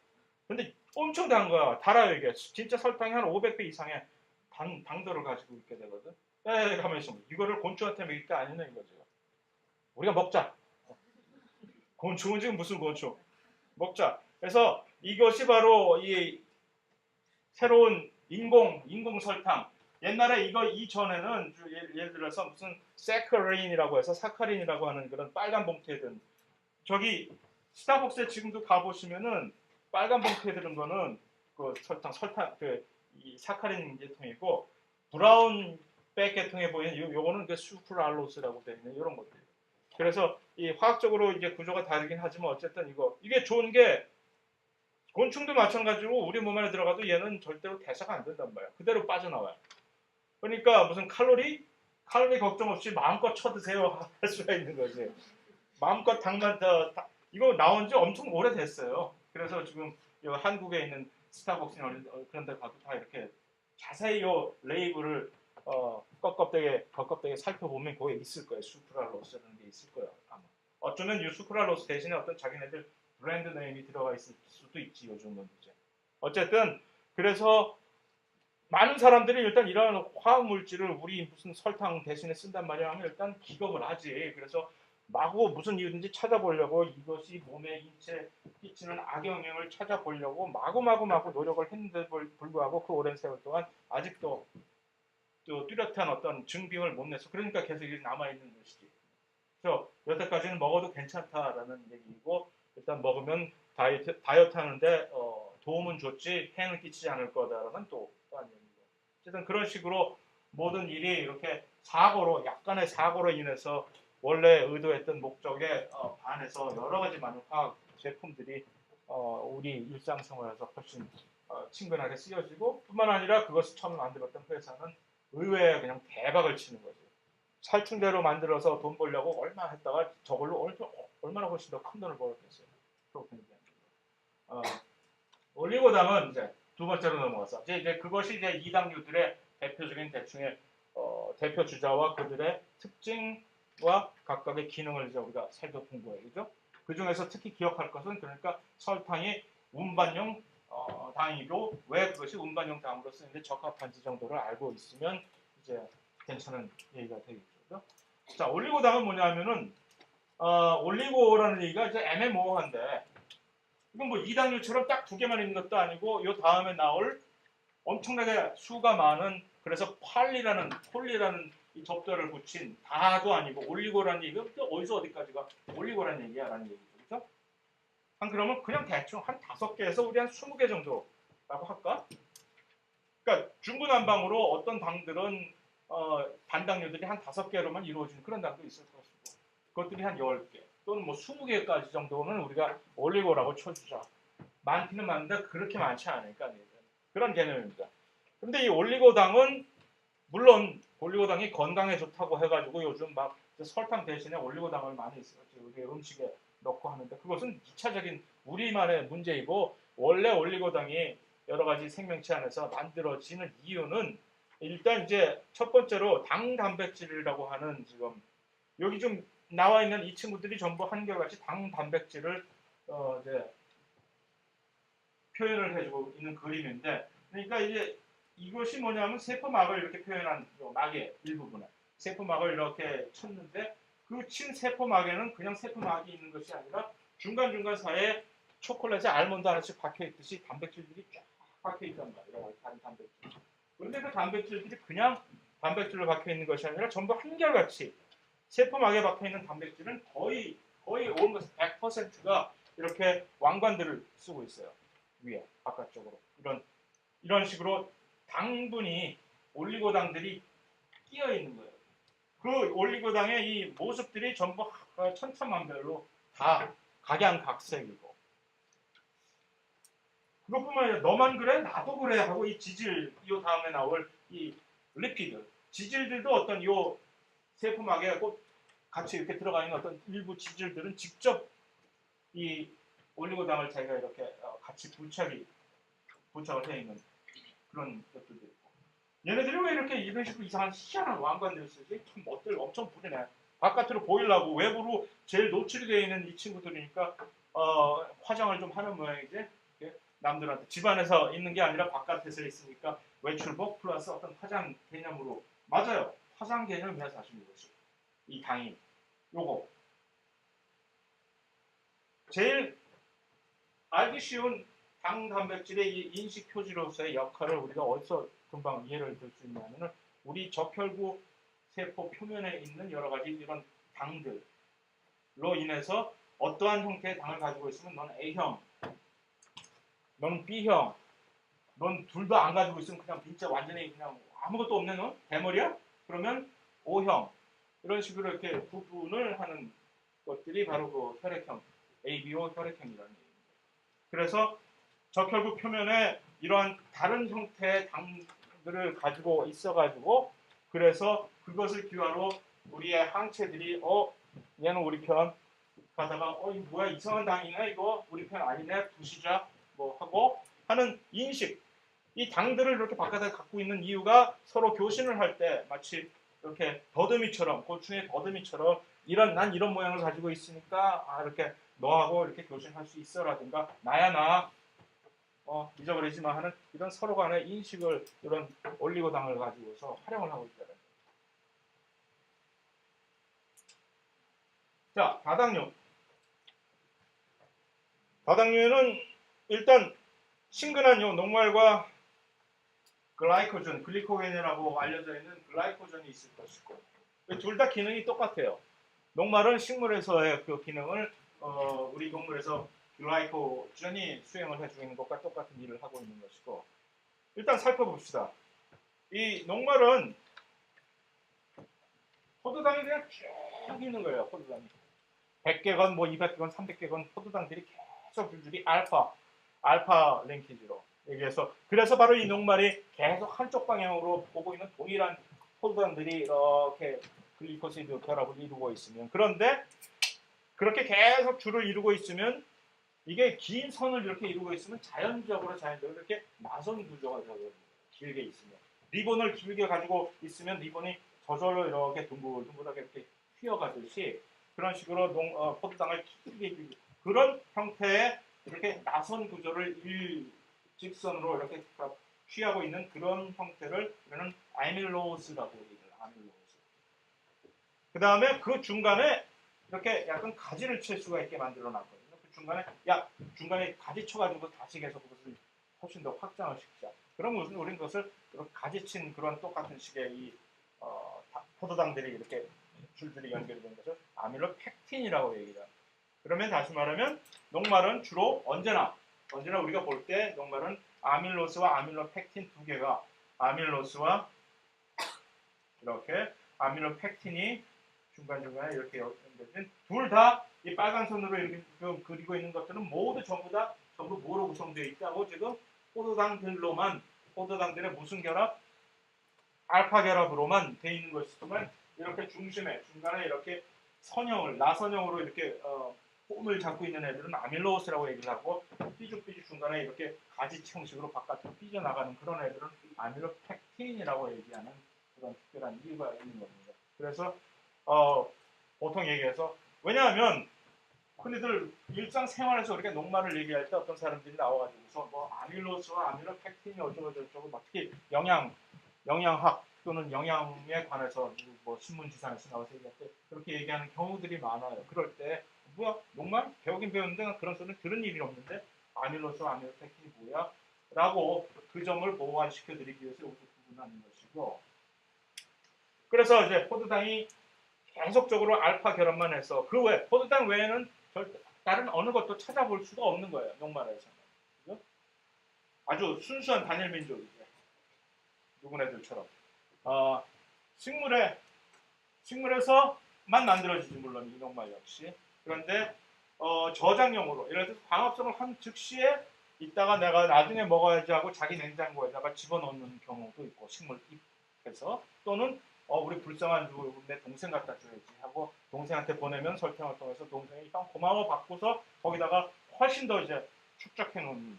근데 엄청 단 거야. 달아요 이게. 진짜 설탕이 한 500배 이상의 당도를 가지고 있게 되거든. 가만히 있어. 이거를 곤충한테 먹일 게 아니네 이거죠. 우리가 먹자. 곤충은 지금 무슨 곤충? 먹자. 그래서 이것이 바로 이 새로운 인공 설탕. 옛날에 이거 이전에는 예를 들어서 무슨 사카린이라고 해서 사카린이라고 하는 그런 빨간 봉투에 든 저기 스타벅스에 지금도 가 보시면은 빨간 봉투에 들은 거는 그 설탕 이 사카린 계통이고 브라운 백 계통에 보이는 요거는 그 수크랄로스라고 되어 있는 이런 것들. 그래서 이 화학적으로 이제 구조가 다르긴 하지만 어쨌든 이게 좋은 게 곤충도 마찬가지로 우리 몸 안에 들어가도 얘는 절대로 대사가 안 된단 말이야. 그대로 빠져나와요. 그러니까 무슨 칼로리 걱정 없이 마음껏 쳐드세요 할 수가 있는 거지. 마음껏 당만 이거 나온 지 엄청 오래됐어요. 그래서 지금 한국에 있는 스타벅스나 그런 데 가도 다 이렇게 자세히 요 레이블을 겉껍데기 살펴보면 거기에 있을 거예요. 수크랄로스라는 게 있을 거예요. 아마. 어쩌면 이 수크랄로스 대신에 어떤 자기네들 브랜드 네임이 들어가 있을 수도 있지 요즘은 이제. 어쨌든 그래서 많은 사람들이 일단 이런 화학 물질을 우리 무슨 설탕 대신에 쓴단 말이야 하면 일단 기겁을 하지. 그래서 마구 무슨 이유든지 찾아보려고 이것이 몸에 인체에 끼치는 악영향을 찾아보려고 마구 노력을 했는데 불구하고 그 오랜 세월 동안 아직도 또 뚜렷한 어떤 증빙을 못 내서 그러니까 계속 남아있는 것이지. 그래서 여태까지는 먹어도 괜찮다라는 얘기고 일단 먹으면 다이어트 하는데 도움은 줬지 해는 끼치지 않을 거다라는 또 다른 얘기고. 어쨌든 그런 식으로 모든 일이 이렇게 약간의 사고로 인해서 원래 의도했던 목적에 반해서 여러 가지 많은 화학 제품들이 우리 일상생활에서 훨씬 친근하게 쓰여지고 뿐만 아니라 그것을 처음 만들었던 회사는 의외에 그냥 대박을 치는 거죠. 살충제로 만들어서 돈 벌려고 얼마 했다가 저걸로 얼마나 훨씬 더 큰 돈을 벌었겠어요. 올리고당은 이제 두 번째로 넘어가서 이제 그것이 이제 이당류들의 대표적인 대충의 대표 주자와 그들의 특징과 각각의 기능을 이제 우리가 살펴본 거예요, 그죠? 그 중에서 특히 기억할 것은 그러니까 설탕이 운반용 당이고 왜 그것이 운반용 당으로 쓰는데 적합한지 정도를 알고 있으면 이제 괜찮은 얘기가 되겠죠. 자, 올리고당은 뭐냐면은 올리고라는 얘기가 이제 애매모호한데 이건 뭐 이당류처럼 딱 두 개만 있는 것도 아니고 요 다음에 나올 엄청나게 수가 많은 그래서 폴리라는 이 접두를 붙인 다도 아니고 올리고라는 얘기가 어디서 어디까지가 올리고라는 얘기야라는 얘기죠. 그렇죠? 그러면 그냥 대충 한 5개에서 우리 한 20개 정도라고 할까? 그러니까 중구난방으로 어떤 당들은 단당류들이 한 5개로만 이루어지는 그런 당도 있을 것이고 그것들이 한 10개 또는 뭐 20개까지 정도는 우리가 올리고라고 쳐주자. 많기는 많은데 그렇게 많지 않으니까 그런 개념입니다. 근데 이 올리고당은 물론 올리고당이 건강에 좋다고 해가지고 요즘 막 설탕 대신에 올리고당을 많이 우리 음식에 넣고 하는데 그것은 2차적인 우리만의 문제이고 원래 올리고당이 여러 가지 생명체 안에서 만들어지는 이유는 일단 이제 첫 번째로 당 단백질이라고 하는 지금 여기 좀 나와 있는 이 친구들이 전부 한결같이 당 단백질을 이제 표현을 해주고 있는 그림인데 그러니까 이제 이것이 뭐냐면 세포막을 이렇게 표현한 막의 일부분에 세포막을 이렇게 쳤는데 그 친 세포막에는 그냥 세포막이 있는 것이 아니라 중간중간 사이에 초콜릿에 알몬드 하나씩 박혀 있듯이 단백질들이 쫙 박혀 있단 말이에요. 다른 단백질. 그런데 그 단백질들이 그냥 단백질로 박혀 있는 것이 아니라 전부 한결같이 세포막에 박혀 있는 단백질은 거의 almost 100%가 이렇게 왕관들을 쓰고 있어요. 위에 바깥쪽으로 이런 식으로 당분이 올리고당들이 끼어 있는 거예요. 그 올리고당의 이 모습들이 전부 천차만별로 다 각양각색이고 그것뿐만 아니라 너만 그래 나도 그래 하고 이 지질 이 다음에 나올 이 리피드 지질들도 어떤 이 세포막에 꼭 같이 이렇게 들어가 있는 어떤 일부 지질들은 직접 이 올리고당을 자기가 이렇게 같이 부착을 해 있는 그런 것들도 있고 얘네들이 왜 이렇게 이런 식으로 이상한 희한한 왕관들을 쓰지? 참 멋들 엄청 부리네. 바깥으로 보이려고 외부로 제일 노출이 되어 있는 이 친구들이니까 화장을 좀 하는 모양이지. 남들한테 집안에서 있는 게 아니라 바깥에서 있으니까 외출복 플러스 어떤 화장 개념으로 맞아요. 화장 개념이야 사실 이것이. 이 당이 요거 제일 알기 쉬운 당 단백질의 이 인식 표지로서의 역할을 우리가 어디서 금방 이해를 들 수 있냐면은 우리 적혈구 세포 표면에 있는 여러 가지 이런 당들로 인해서 어떠한 형태의 당을 가지고 있으면 넌 A형, 넌 B형, 넌 둘도 안 가지고 있으면 그냥 진짜 완전히 그냥 아무것도 없네 넌 대머리야? 그러면 O형 이런 식으로 이렇게 구분을 하는 것들이 바로 그 혈액형 ABO 혈액형이라는 얘기입니다. 그래서 적혈구 표면에 이러한 다른 형태의 당들을 가지고 있어가지고 그래서 그것을 기화로 우리의 항체들이 얘는 우리 편 가다가 이거 뭐야 이상한 당이네 이거 우리 편 아니네 부시자 뭐 하고 하는 인식 이 당들을 이렇게 바깥에 갖고 있는 이유가 서로 교신을 할 때 마치 이렇게 더듬이처럼 고충의 더듬이처럼 난 이런 모양을 가지고 있으니까 이렇게 너하고 이렇게 교신할 수 있어라든가 나야 나 잊어버리지 마 하는 이런 서로 간의 인식을 이런 올리고당을 가지고서 활용을 하고 있다는 거예요. 자, 다당류에는 일단 친근한 요 녹말과 글라이코전, 글리코겐이라고 알려져 있는 글라이코전이 있을 것이고 둘 다 기능이 똑같아요. 녹말은 식물에서의 그 기능을 우리 동물에서 글라이코전이 수행을 해주고 있는 것과 똑같은 일을 하고 있는 것이고 일단 살펴봅시다. 이 녹말은 포도당이 그냥 쭉 있는 거예요. 포도당이 100개건 뭐 200개건 300개건 포도당들이 계속 줄줄이 알파 링키지로 얘기해서 그래서 바로 이 녹말이 계속 한쪽 방향으로 보고 있는 동일한 포도당들이 이렇게 글리코시드 결합을 이루고 있으면 그런데 그렇게 계속 줄을 이루고 있으면 이게 긴 선을 이렇게 이루고 있으면 자연적으로 이렇게 나선 구조가 되거든요. 길게 있으면 리본을 길게 가지고 있으면 리본이 저절로 이렇게 둥글둥글하게 이렇게 휘어가듯이 그런 식으로 포도당을 길게 그런 형태의 이렇게 나선 구조를 일직선으로 이렇게 취하고 있는 그런 형태를 우리는 아밀로스라고 얘기해요. 아밀로스. 그 다음에 그 중간에 이렇게 약간 가지를 칠 수가 있게 만들어 놨거든요. 그 중간에 가지 쳐가지고 다시 계속 그것을 훨씬 더 확장을 시키자. 그럼 우리는 그것을 가지친 그런 똑같은 식의 이 포도당들이 이렇게 줄줄이 연결된 것을 아밀로펙틴이라고 얘기해요. 그러면 다시 말하면 녹말은 주로 언제나 우리가 볼 때 녹말은 아밀로스와 아밀로펙틴 두 개가 아밀로스와 이렇게 아밀로펙틴이 중간중간에 이렇게 연결된 둘 다 이 빨간 선으로 이렇게 그리고 있는 것들은 전부 뭐로 구성되어 있다고 지금 포도당들로만 포도당들의 무슨 결합? 알파 결합으로만 돼 있는 것이지만 이렇게 중심에 중간에 이렇게 선형을 나선형으로 이렇게 폼을 잡고 있는 애들은 아밀로스라고 얘기를 하고 삐죽삐죽 중간에 이렇게 가지치 형식으로 바깥으로 삐져나가는 그런 애들은 아밀로펙틴이라고 얘기하는 그런 특별한 이유가 있는 겁니다. 그래서 보통 얘기해서 왜냐하면 흔히들 일상생활에서 우리가 녹말을 얘기할 때 어떤 사람들이 나와가지고서 뭐 아밀로스와 아밀로펙틴이 어쩌고저쩌고 막 특히 영양학 또는 영양에 관해서 뭐 신문지상에서 나와서 얘기할 때 그렇게 얘기하는 경우들이 많아요. 그럴 때 뭐야 녹말 배우긴 배웠는데 그런 소리는 들은 일이 없는데 아밀로스와 아밀로펙틴이 뭐야? 라고 그 점을 보완시켜 드리기 위해서 여기서 구분하는 것이고 그래서 이제 포도당이 계속적으로 알파 결합만 해서 그 외 포도당 외에는 다른 어느 것도 찾아볼 수가 없는 거예요. 녹말에서는. 그죠? 아주 순수한 단일 민족이죠. 누구네들처럼. 식물에서만 만들어지지 물론 이 녹말 역시. 그런데 저장용으로 예를 들어서 광합성을 한 즉시에 이따가 내가 나중에 먹어야지 하고 자기 냉장고에다가 집어넣는 경우도 있고 식물 잎에서 또는 우리 불쌍한 내 동생 갖다 줘야지 하고 동생한테 보내면 설탕을 통해서 동생이 형 고마워 받고서 거기다가 훨씬 더 이제 축적해 놓는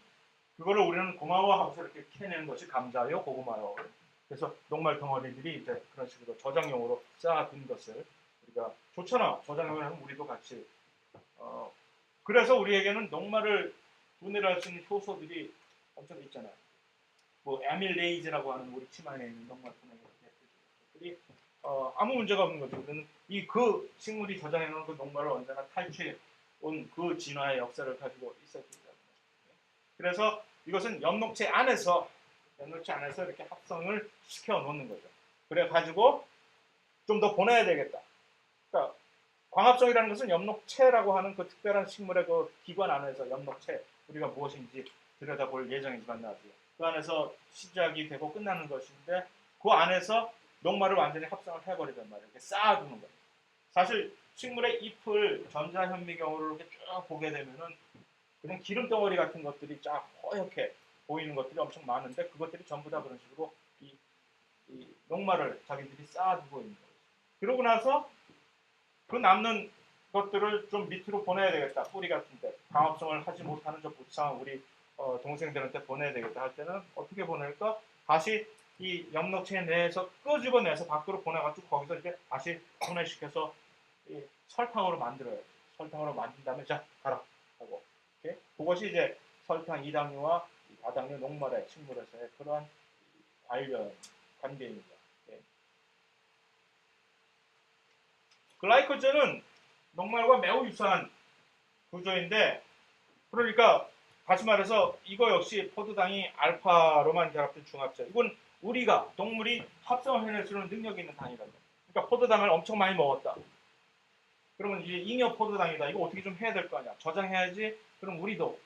그거를 우리는 고마워 하고서 이렇게 캐내는 것이 감자요 고구마요. 그래서 녹말 덩어리들이 이제 그런 식으로 저장용으로 쌓아둔 것을 우리가 좋잖아. 저장용을 하면 우리도 같이 그래서 우리에게는 녹말을 분해할 수 있는 효소들이 엄청 있잖아요. 뭐 아밀레이즈라고 하는 우리 치마에 있는 녹말 분해 것들이 아무 문제가 없는 거죠. 우리는 그 식물이 저장해 놓은 그 녹말을 언제나 탈취해 온 그 진화의 역사를 가지고 있었기 때문에. 그래서 이것은 엽록체 안에서 이렇게 합성을 시켜 놓는 거죠. 그래 가지고 좀 더 보내야 되겠다. 그러니까 광합성이라는 것은 엽록체라고 하는 그 특별한 식물의 그 기관 안에서 엽록체 우리가 무엇인지 들여다볼 예정이지만 나중에 그 안에서 시작이 되고 끝나는 것인데 그 안에서 녹말을 완전히 합성을 해버리단 말이에요. 이렇게 쌓아두는 거예요. 사실 식물의 잎을 전자현미경으로 이렇게 쭉 보게 되면은 그냥 기름 덩어리 같은 것들이 쫙 허옇게 보이는 것들이 엄청 많은데 그것들이 전부 다 그런 식으로 이 녹말을 자기들이 쌓아두고 있는 거예요. 그러고 나서 그 남는 것들을 좀 밑으로 보내야 되겠다. 뿌리 같은데 광합성을 하지 못하는 저 불쌍한 우리 동생들한테 보내야 되겠다 할 때는 어떻게 보낼까? 다시 이 엽록체 내에서 끄집어내서 밖으로 보내가지고 거기서 이제 다시 분해시켜서 이 설탕으로 만들어요. 설탕으로 만든 다음에 자 가라 하고 이렇게 그것이 이제 설탕, 이당류와 다당류 녹말의 식물에서의 그러한 관련 관계입니다. 예. 글라이코젠은 녹말과 매우 유사한 구조인데 그러니까 다시 말해서 이거 역시 포도당이 알파로만 결합된 중합체. 이건 우리가 동물이 합성을 해낼 수 있는 능력이 있는 당이라고. 그러니까 포도당을 엄청 많이 먹었다. 그러면 이제 잉여 포도당이다. 이거 어떻게 좀 해야 될 거 아니야. 저장해야지. 그럼 우리도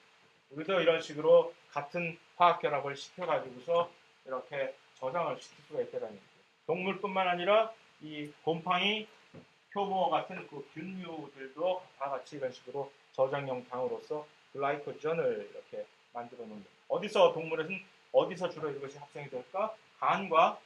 이런 식으로 같은 화학 결합을 시켜가지고서 이렇게 저장을 시킬 수가 있다는 얘기죠. 동물뿐만 아니라 이 곰팡이, 효모 같은 그 균류들도 다 같이 이런 식으로 저장용 당으로서 글라이코전을 이렇게 만들어 놓는 거예요. 동물에서는 어디서 주로 이것이 합성이 될까? 간과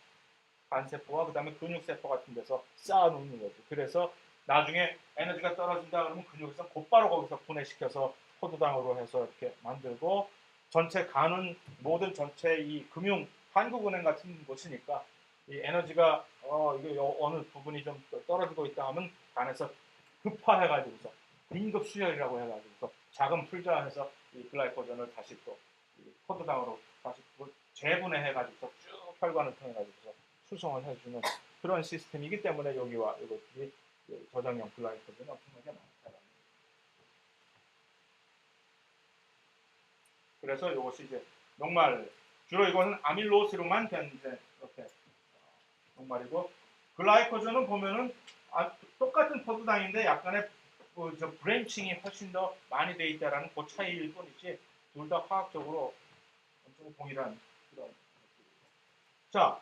간세포와 그 다음에 근육세포 같은 데서 쌓아 놓는 거죠. 그래서 나중에 에너지가 떨어진다 그러면 근육에서 곧바로 거기서 분해시켜서 포도당으로 해서 이렇게 만들고 전체 간은 모든 전체 이 금융 한국은행 같은 곳이니까 이 에너지가 이거 어느 부분이 좀 떨어지고 있다 하면 간에서 급파해가지고서 긴급 수혈이라고 해가지고서 자금 풀자해서 이 글라이코전을 다시 또 포도당으로 다시 재분해해가지고 쭉 혈관을 통해가지고서 수송을 해주는 그런 시스템이기 때문에 여기와 이것들이 저장용 글라이코전이 엄청나게 많다. 그래서 이것이 이제 녹말 주로 이거는 아밀로스로만 된 이제 이렇게 녹말이고 글라이코전은 보면은 똑같은 포도당인데 약간의 저 브랜칭이 훨씬 더 많이 돼 있다라는 그 차이일 뿐이지 둘 다 화학적으로 엄청 동일한 그런. 자,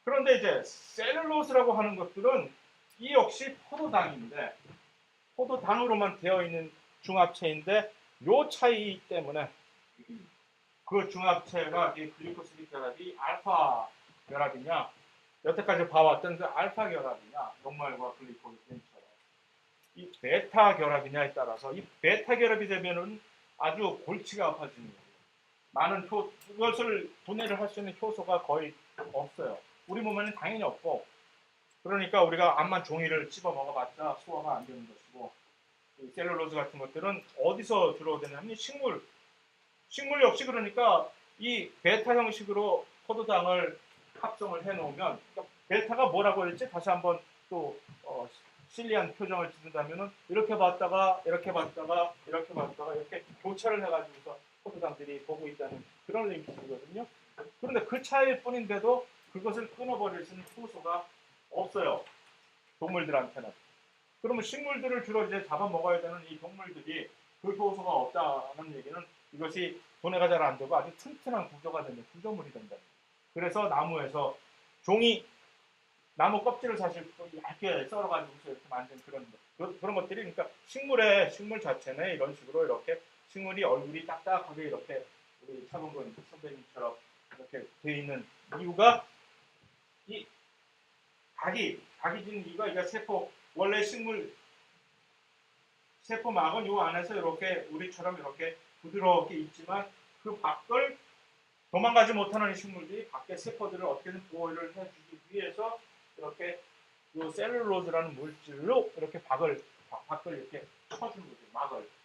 그런데 이제 셀룰로스라고 하는 것들은 이 역시 포도당인데 포도당으로만 되어 있는 중합체인데 요 차이 때문에 그 중합체가 이 글리코시릭 결합이 알파 결합이냐, 여태까지 봐왔던 그 알파 결합이냐, 녹말과 글리코겐처럼 이 베타 결합이냐에 따라서 이 베타 결합이 되면은 아주 골치가 아파지는 거예요. 많은 그것을 분해를 할 수 있는 효소가 거의 없어요. 우리 몸에는 당연히 없고, 그러니까 우리가 암만 종이를 씹어 먹어봤자 소화가 안 되는 것이고, 이 셀룰로즈 같은 것들은 어디서 주로 되냐면 식물 역시 그러니까 이 베타 형식으로 포도당을 합성을 해놓으면, 그러니까 베타가 뭐라고 했지? 다시 한번 또 실리한 표정을 짓는다면은 이렇게 봤다가 이렇게 봤다가 이렇게 봤다가 이렇게 교차를 해가지고서 포도당들이 보고 있다는 그런 의미거든요. 그런데 그 차이일 뿐인데도 그것을 끊어버릴 수 있는 효소가 없어요. 동물들한테는. 그러면 식물들을 주로 이제 잡아먹어야 되는 이 동물들이 그 효소가 없다는 얘기는 이것이 분해가 잘 안 되고 아주 튼튼한 구조가 되는 구조물이 된다. 그래서 나무에서 나무 껍질을 사실 얇게 썰어가지고 이렇게 만든 그런 것들이, 그러니까 식물 자체는 이런 식으로 이렇게 식물이 얼굴이 딱딱하게 이렇게 우리 차범근 선배님처럼 이렇게 돼 있는 이유가, 이 각이 지는 이유가, 이거 원래 세포막은 이 안에서 이렇게 우리처럼 이렇게 부드럽게 있지만 그 밖을 도망가지 못하는 이 식물들이 밖에 세포들을 어떻게든 보호를 해주기 위해서 이렇게 이 셀룰로즈라는 물질로 이렇게 밖을 이렇게 쳐주는 거죠.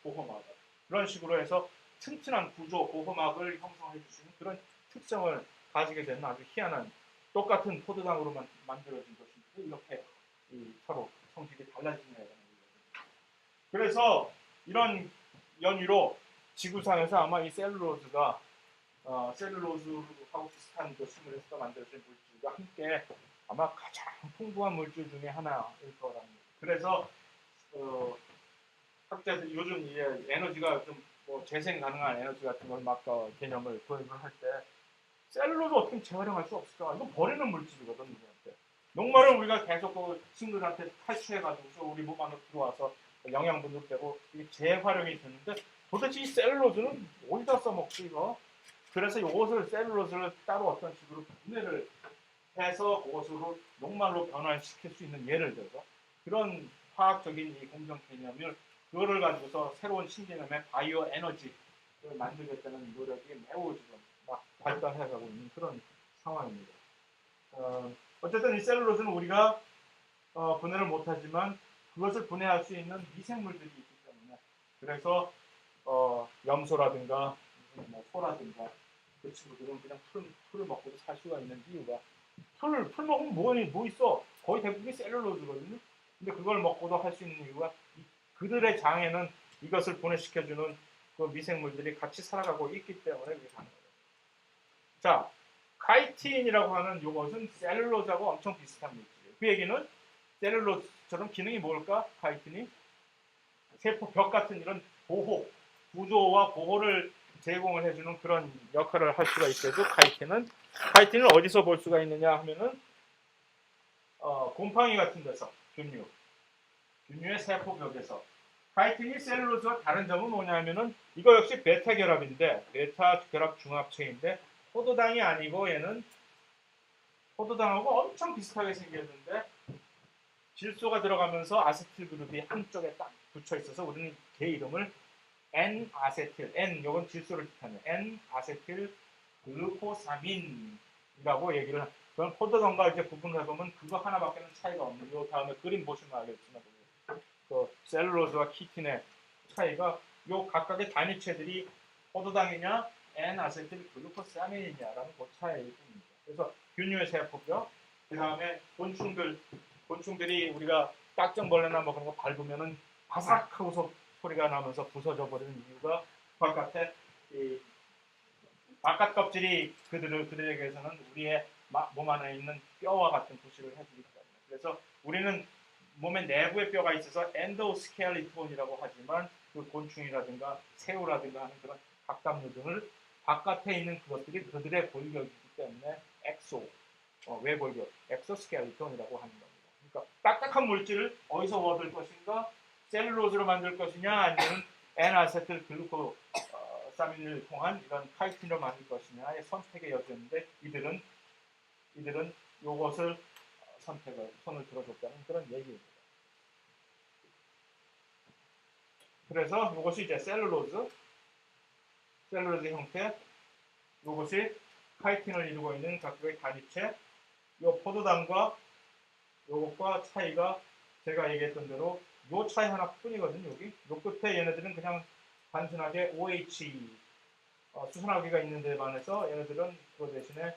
보호막을. 그런 식으로 해서 튼튼한 구조, 보호막을 형성해 주시는 그런 특성을 가지게 되는 아주 희한한 똑같은 포도당으로만 만들어진 것인데 이렇게 서로 성질이 달라지는 거예요. 그래서 이런 연유로 지구상에서 아마 이 셀룰로즈가 셀룰로즈하고 비슷한 그 식물에서 만들어진 물질과 함께 아마 가장 풍부한 물질 중에 하나일 거랍니다. 그래서 학자들 요즘 이제 에너지가 좀 재생 가능한 에너지 같은 걸 막 개념을 도입을 할 때 셀룰로즈 어떻게 재활용할 수 없을까? 이건 버리는 물질이거든 우리한테. 녹말은 우리가 계속 그 식물한테 탈취해가지고서 우리 몸 안으로 들어와서 영양분도 빼고 이게 재활용이 되는데 도대체 이 셀룰로즈는 어디다 써먹지 이거? 그래서 이것을 셀룰로즈를 따로 어떤 식으로 분해를 해서 그것으로 녹말로 변화시킬 수 있는, 예를 들어서 그런 화학적인 이 공정 개념을 그거를 가지고서 새로운 신개념의 바이오 에너지를 만들겠다는 노력이 매우 지금 막 발달해가고 있는 그런 상황입니다. 어쨌든 이 셀룰로즈는 우리가 분해를 못하지만 그것을 분해할 수 있는 미생물들이 있기 때문에, 그래서 염소라든가 소라든가 그 친구들은 그냥 풀을 먹고도 살 수가 있는 이유가, 풀 먹으면 뭐 있어? 거의 대부분이 셀룰로즈거든요. 근데 그걸 먹고도 할 수 있는 이유가 그들의 장에는 이것을 분해시켜주는 그 미생물들이 같이 살아가고 있기 때문에 그게 가능해요. 자, 카이틴이라고 하는 이것은 셀룰로즈하고 엄청 비슷한 물질이에요. 그 얘기는 셀룰로즈처럼 기능이 뭘까? 카이틴이 세포 벽 같은 이런 구조와 보호를 제공을 해주는 그런 역할을 할 수가 있겠죠. 카이틴을 어디서 볼 수가 있느냐 하면은 곰팡이 같은 데서, 균류의 세포 벽에서. 카이틴이 셀룰로즈와 다른 점은 뭐냐면은 이거 역시 베타 결합인데, 베타 결합 중합체인데 포도당이 아니고 얘는 포도당하고 엄청 비슷하게 생겼는데 질소가 들어가면서 아세틸 그룹이 한쪽에 딱 붙여 있어서 우리는 걔 이름을 N-아세틸, 이건 질소를 뜻하는 N-아세틸 글루코사민이라고 얘기를 합니다. 그건 포도당과 이제 구분해 보면 그거 하나밖에는 차이가 없는, 요 다음에 그림 보시면 알겠지만 그 셀룰로즈와 키틴의 차이가 요 각각의 단위체들이 포도당이냐 N-아세틸 글루코사민이냐라는 그 차이일 뿐입니다. 그래서 균류의 세포죠. 그 다음에 곤충들이 우리가 딱정벌레나 뭐 그런 거 밟으면은 바삭하고 소리가 나면서 부서져 버리는 이유가 바깥에 바깥 껍질이 그들에게서는 우리의 몸 안에 있는 뼈와 같은 부식을 해주기 때문에. 그래서 우리는 몸의 내부에 뼈가 있어서 엔도스켈리톤이라고 하지만 그 곤충이라든가 새우라든가 하는 그런 각각류 등을 바깥에 있는 그것들이 그들의 골격이기 때문에 외골격, 엑소스켈리톤이라고 하는 겁니다. 그러니까 딱딱한 물질을 어디서 얻을 것인가? 셀룰로즈로 만들 것이냐, 아니면 N-아세틸 글루코사민으로 글루코사민을 통한 이런 카이틴을 만들 것이냐의 선택의 여지였는데 이들은 이것을 손을 들어줬다는 그런 얘기입니다. 그래서 이것이 이제 셀룰로즈 형태, 이것이 카이틴을 이루고 있는 각각의 단위체, 이 포도당과 이것과 차이가 제가 얘기했던 대로 이 차이 하나뿐이거든요. 여기 요 끝에 얘네들은 그냥 단순하게 OH 수선화기가 있는 데 반해서 얘네들은 그 대신에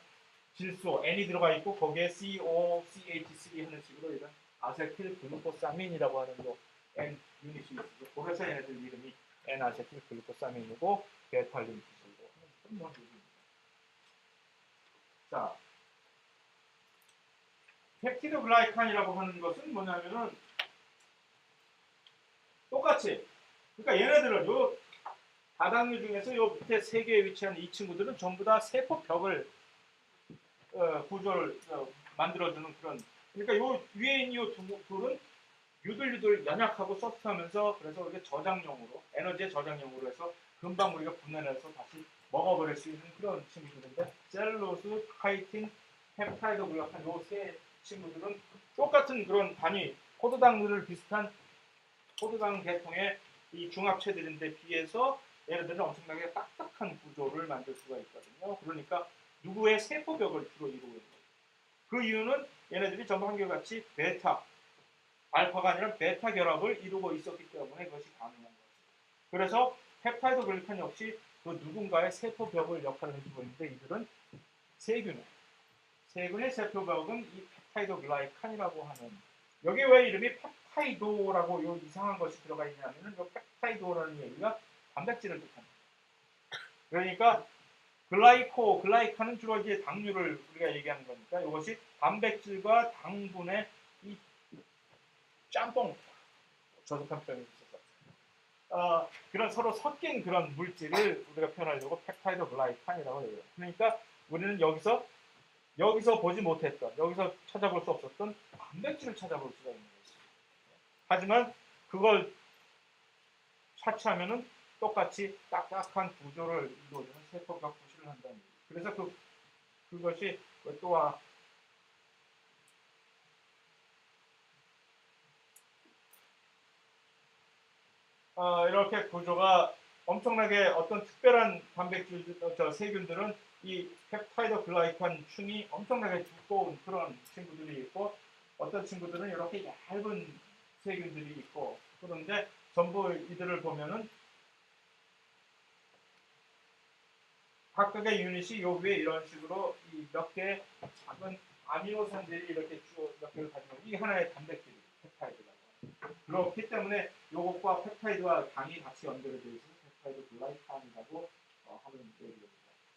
질소 N이 들어가 있고 거기에 COCH3 하는 식으로 이런 아세틸 글루코사민이라고 하는 거 N 유닛이 있고 그래서 얘네들 이름이 N-아세틸 글루코사민이고 베탈린 기술이고 하는 그런 얘기입니다. 자, 펩티도글라이칸이라고 하는 것은 뭐냐면은 똑같이 그러니까 얘네들은 요 다당류 중에서 요 밑에 세 개에 위치한 이 친구들은 전부 다 세포벽을 구조를 만들어주는 그런 그러니까 요 위에 있는 요 둘은 유들유들 연약하고 소프트하면서 그래서 이게 저장용으로 에너지의 저장용으로 해서 금방 우리가 분해해서 다시 먹어버릴 수 있는 그런 친구들인데 셀룰로스, 카이틴, 펩타이드 글루칸 요 세 친구들은 똑같은 그런 단위 포도당들을 비슷한 포도당 계통의 이 중합체들인데 비해서 얘네들은 엄청나게 딱딱한 구조를 만들 수가 있거든요. 그러니까 누구의 세포벽을 주로 이루고 있는 거예요. 그 이유는 얘네들이 전부 한결같이 베타, 알파가 아니라 베타 결합을 이루고 있었기 때문에 그것이 가능한 거죠. 그래서 펩타이드 글루칸 역시 그 누군가의 세포벽을 역할을 해주고 있는데 이들은 세균의 세포벽은 이 펩타이드 글라이칸이라고 하는 여기 왜 이름이 펩타이도라고 요 이상한 것이 들어가 있냐면은 요 펩타이도라는 얘기가 단백질을 뜻합니다. 그러니까 글라이칸은 주로 이제 당류를 우리가 얘기하는 거니까 이것이 단백질과 당분의 이 짬뽕 저속함점이 있어서 그런 서로 섞인 그런 물질을 우리가 표현하려고 펩타이드 글라이칸이라고 해요. 그러니까 우리는 여기서 보지 못했던 여기서 찾아볼 수 없었던 단백질을 찾아볼 수가 있는 거죠. 하지만 그걸 차치하면은 똑같이 딱딱한 구조를 이루어주는 세포벽 구실을 한다는 얘기예요. 그래서 그것이 또한 이렇게 구조가 엄청나게 어떤 특별한 단백질, 세균들은 이 펩타이드 글라이칸 층이 엄청나게 두꺼운 그런 친구들이 있고 어떤 친구들은 이렇게 얇은 세균들이 있고 그런데 전부 이들을 보면은 각각의 유닛이 요 위에 이런 식으로 이 몇 개의 작은 아미노산들이 이렇게 쭉 몇 개를 가지고 이 하나의 단백질 펩타이드라고 그렇기 때문에 요것과 펩타이드와 당이 같이 연결되어 있어서 펩타이드 글라이칸이라고 하는 얘기입니다.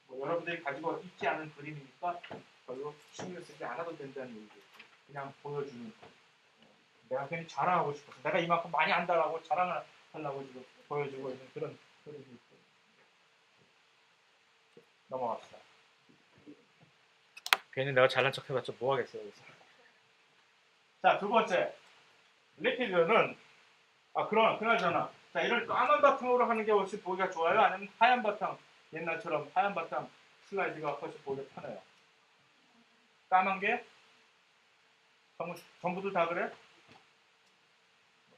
뭐 여러분들이 가지고 있지 않은 그림이니까 별로 신경 쓰지 않아도 된다는 얘기예요. 그냥 보여주는 내가 괜히 자랑하고 싶어서 내가 이만큼 많이 안다라고 자랑하려고 지금 보여주고 있는 그런 그림이 있고 넘어갑시다. 괜히 내가 잘난 척 해봤자 뭐 하겠어요. 자, 두 번째 리피드는 그나저나 자 이런 까만 바탕으로 하는 게 훨씬 보기가 좋아요? 아니면 하얀 바탕 옛날처럼 하얀 바탕 슬라이드가 훨씬 보기가 편해요? 까만 게 전부들 다 그래?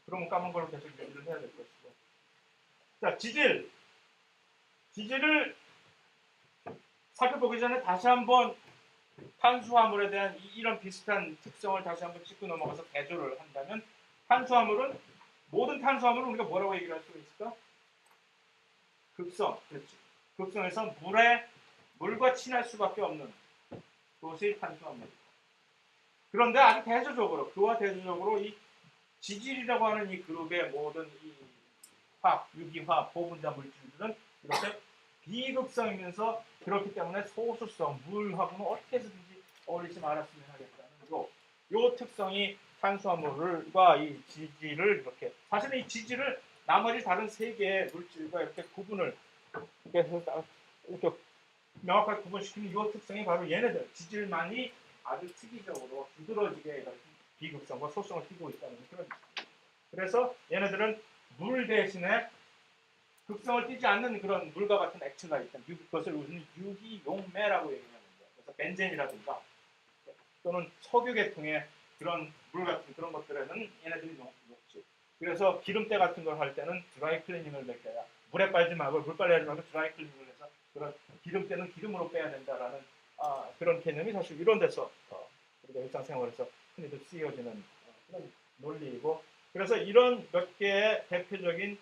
그러면 까만 걸로 계속 얘기를 해야 될 것이고 자 지질을 살펴보기 전에 다시 한번 탄수화물에 대한 이런 비슷한 특성을 다시 한번 짚고 넘어가서 대조를 한다면 모든 탄수화물은 우리가 뭐라고 얘기를 할 수가 있을까? 극성, 그렇지. 극성에서 물과 친할 수밖에 없는 그것이 탄수화물. 그런데 아주 그와 대조적으로 이 지질이라고 하는 이 그룹의 모든 이 유기화, 보분자 물질들은 이렇게 비극성이면서 그렇기 때문에 소수성, 물하고는 어떻게 해서든지 어울리지 말았으면 하겠다는 요 특성이 탄수화물과 이 지질을 이렇게 사실은 이 지질을 나머지 다른 세 개의 물질과 이렇게 구분을 이렇게 명확하게 구분시키는 이 특성이 바로 얘네들 지질만이 아주 특이적으로 두드러지게 비극성과 소수성을 띠고 있다는 그런. 그래서 얘네들은 물 대신에 극성을 띠지 않는 그런 물과 같은 액체가 있다. 그것을 우리는 유기용매라고 얘기하는 거예요. 그래서 벤젠이라든가 또는 석유 계통의 그런 물 같은 그런 것들에는 얘네들이 녹지. 그래서 기름때 같은 걸 할 때는 드라이 클리닝을 맡겨야 물에 빨지 말고 물 빨래 하지 말고 드라이 클리닝을 해서 그런 기름때는 기름으로 빼야 된다라는 그런 개념이 사실 이런 데서 우리가 일상생활에서 흔히들 쓰여지는 그런 논리이고 그래서 이런 몇 개의 대표적인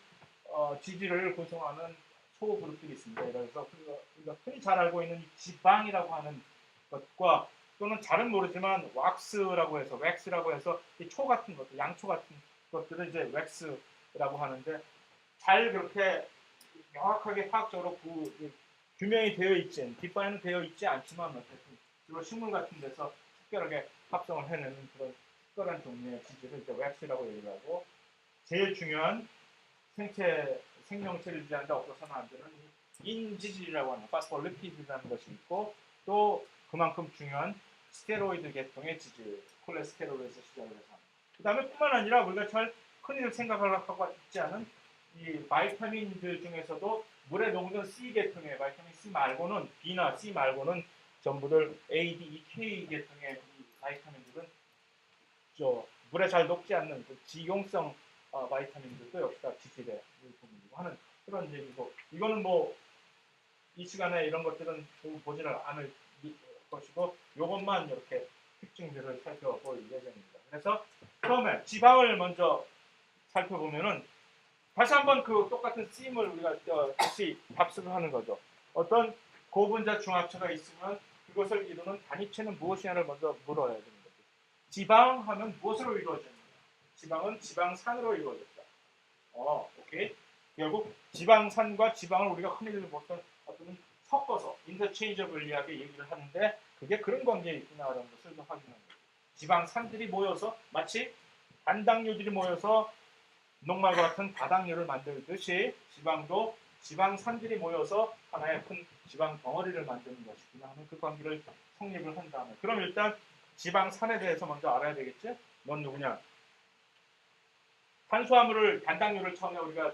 지질을 구성하는 소그룹들이 있습니다. 그래서 우리가 흔히 잘 알고 있는 이 지방이라고 하는 것과 또는 잘은 모르지만 왁스라고 해서 웩스라고 해서 이 초 같은 것들, 양초 같은 것들을 이제 웩스라고 하는데 잘 그렇게 명확하게 화학적으로 규명이 되어 있지, 디파인은 되어 있지 않지만 어쨌든 주로 식물 같은 데서 특별하게 합성을 해내는 그런 특별한 종류의 지질을 이제 웩스라고 얘기를 하고 제일 중요한 생명체를 유지하는 데 없어서는 안 되는 인지질이라고 하는 파스폴리피드라는 것이 있고 또 그만큼 중요한 스테로이드 계통의 지질, 콜레스테롤에서 시작을 해서 그 다음에 뿐만 아니라 우리가 잘 흔히 생각하고 있지 않은 이 바이타민들 중에서도 물에 녹는 C 계통의 바이타민 C 말고는 B나 C 말고는 전부들 A, D, E, K 계통의 이 바이타민들은 물에 잘 녹지 않는 그 지용성 바이타민들도 역시 다 지질의 일부분이고 하는 그런 얘기고 이거는 뭐 이 시간에 이런 것들은 보지를 않을 것이고 이것만 이렇게 특징들을 살펴볼 예정입니다. 그래서 처음에 지방을 먼저 살펴보면은 다시 한번 그 똑같은 쓰임을 우리가 다시 답습을 하는 거죠. 어떤 고분자 중합체가 있으면 그것을 이루는 단위체는 무엇이냐를 먼저 물어야 되는 거죠. 지방하면 무엇으로 이루어집니까? 지방은 지방산으로 이루어졌다. 오케이. 결국 지방산과 지방을 우리가 흔히들 보통 어떤 섞어서 인터체인저블리하게 얘기를 하는데 그게 그런 관계에 있구나라는 것을 확인하는 거예요. 지방산들이 모여서 마치 단당류들이 모여서 녹말과 같은 다당류를 만들듯이 지방도 지방산들이 모여서 하나의 큰 지방 덩어리를 만드는 것이구나 하는 그 관계를 성립을 한 다음에 그럼 일단 지방산에 대해서 먼저 알아야 되겠지? 넌 누구냐? 탄수화물을 단당류를 처음에 우리가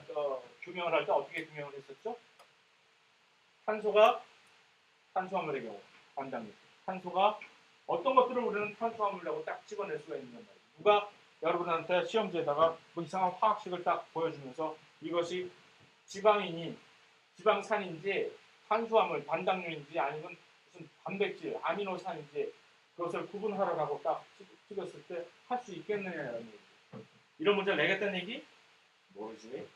규명을 할 때 어떻게 규명을 했었죠? 탄수화물의 경우 단당류. 탄소가 어떤 것들을 우리는 탄수화물이라고 딱 찍어낼 수가 있는 말이에요. 누가 여러분한테 시험지에다가 뭐 이상한 화학식을 딱 보여주면서 이것이 지방이니 지방산인지 탄수화물 단당류인지 아니면 무슨 단백질 아미노산인지 그것을 구분하라고 딱 찍었을 때 할 수 있겠느냐는 얘기죠. 이런 문제를 내겠다는 얘기? 모르지.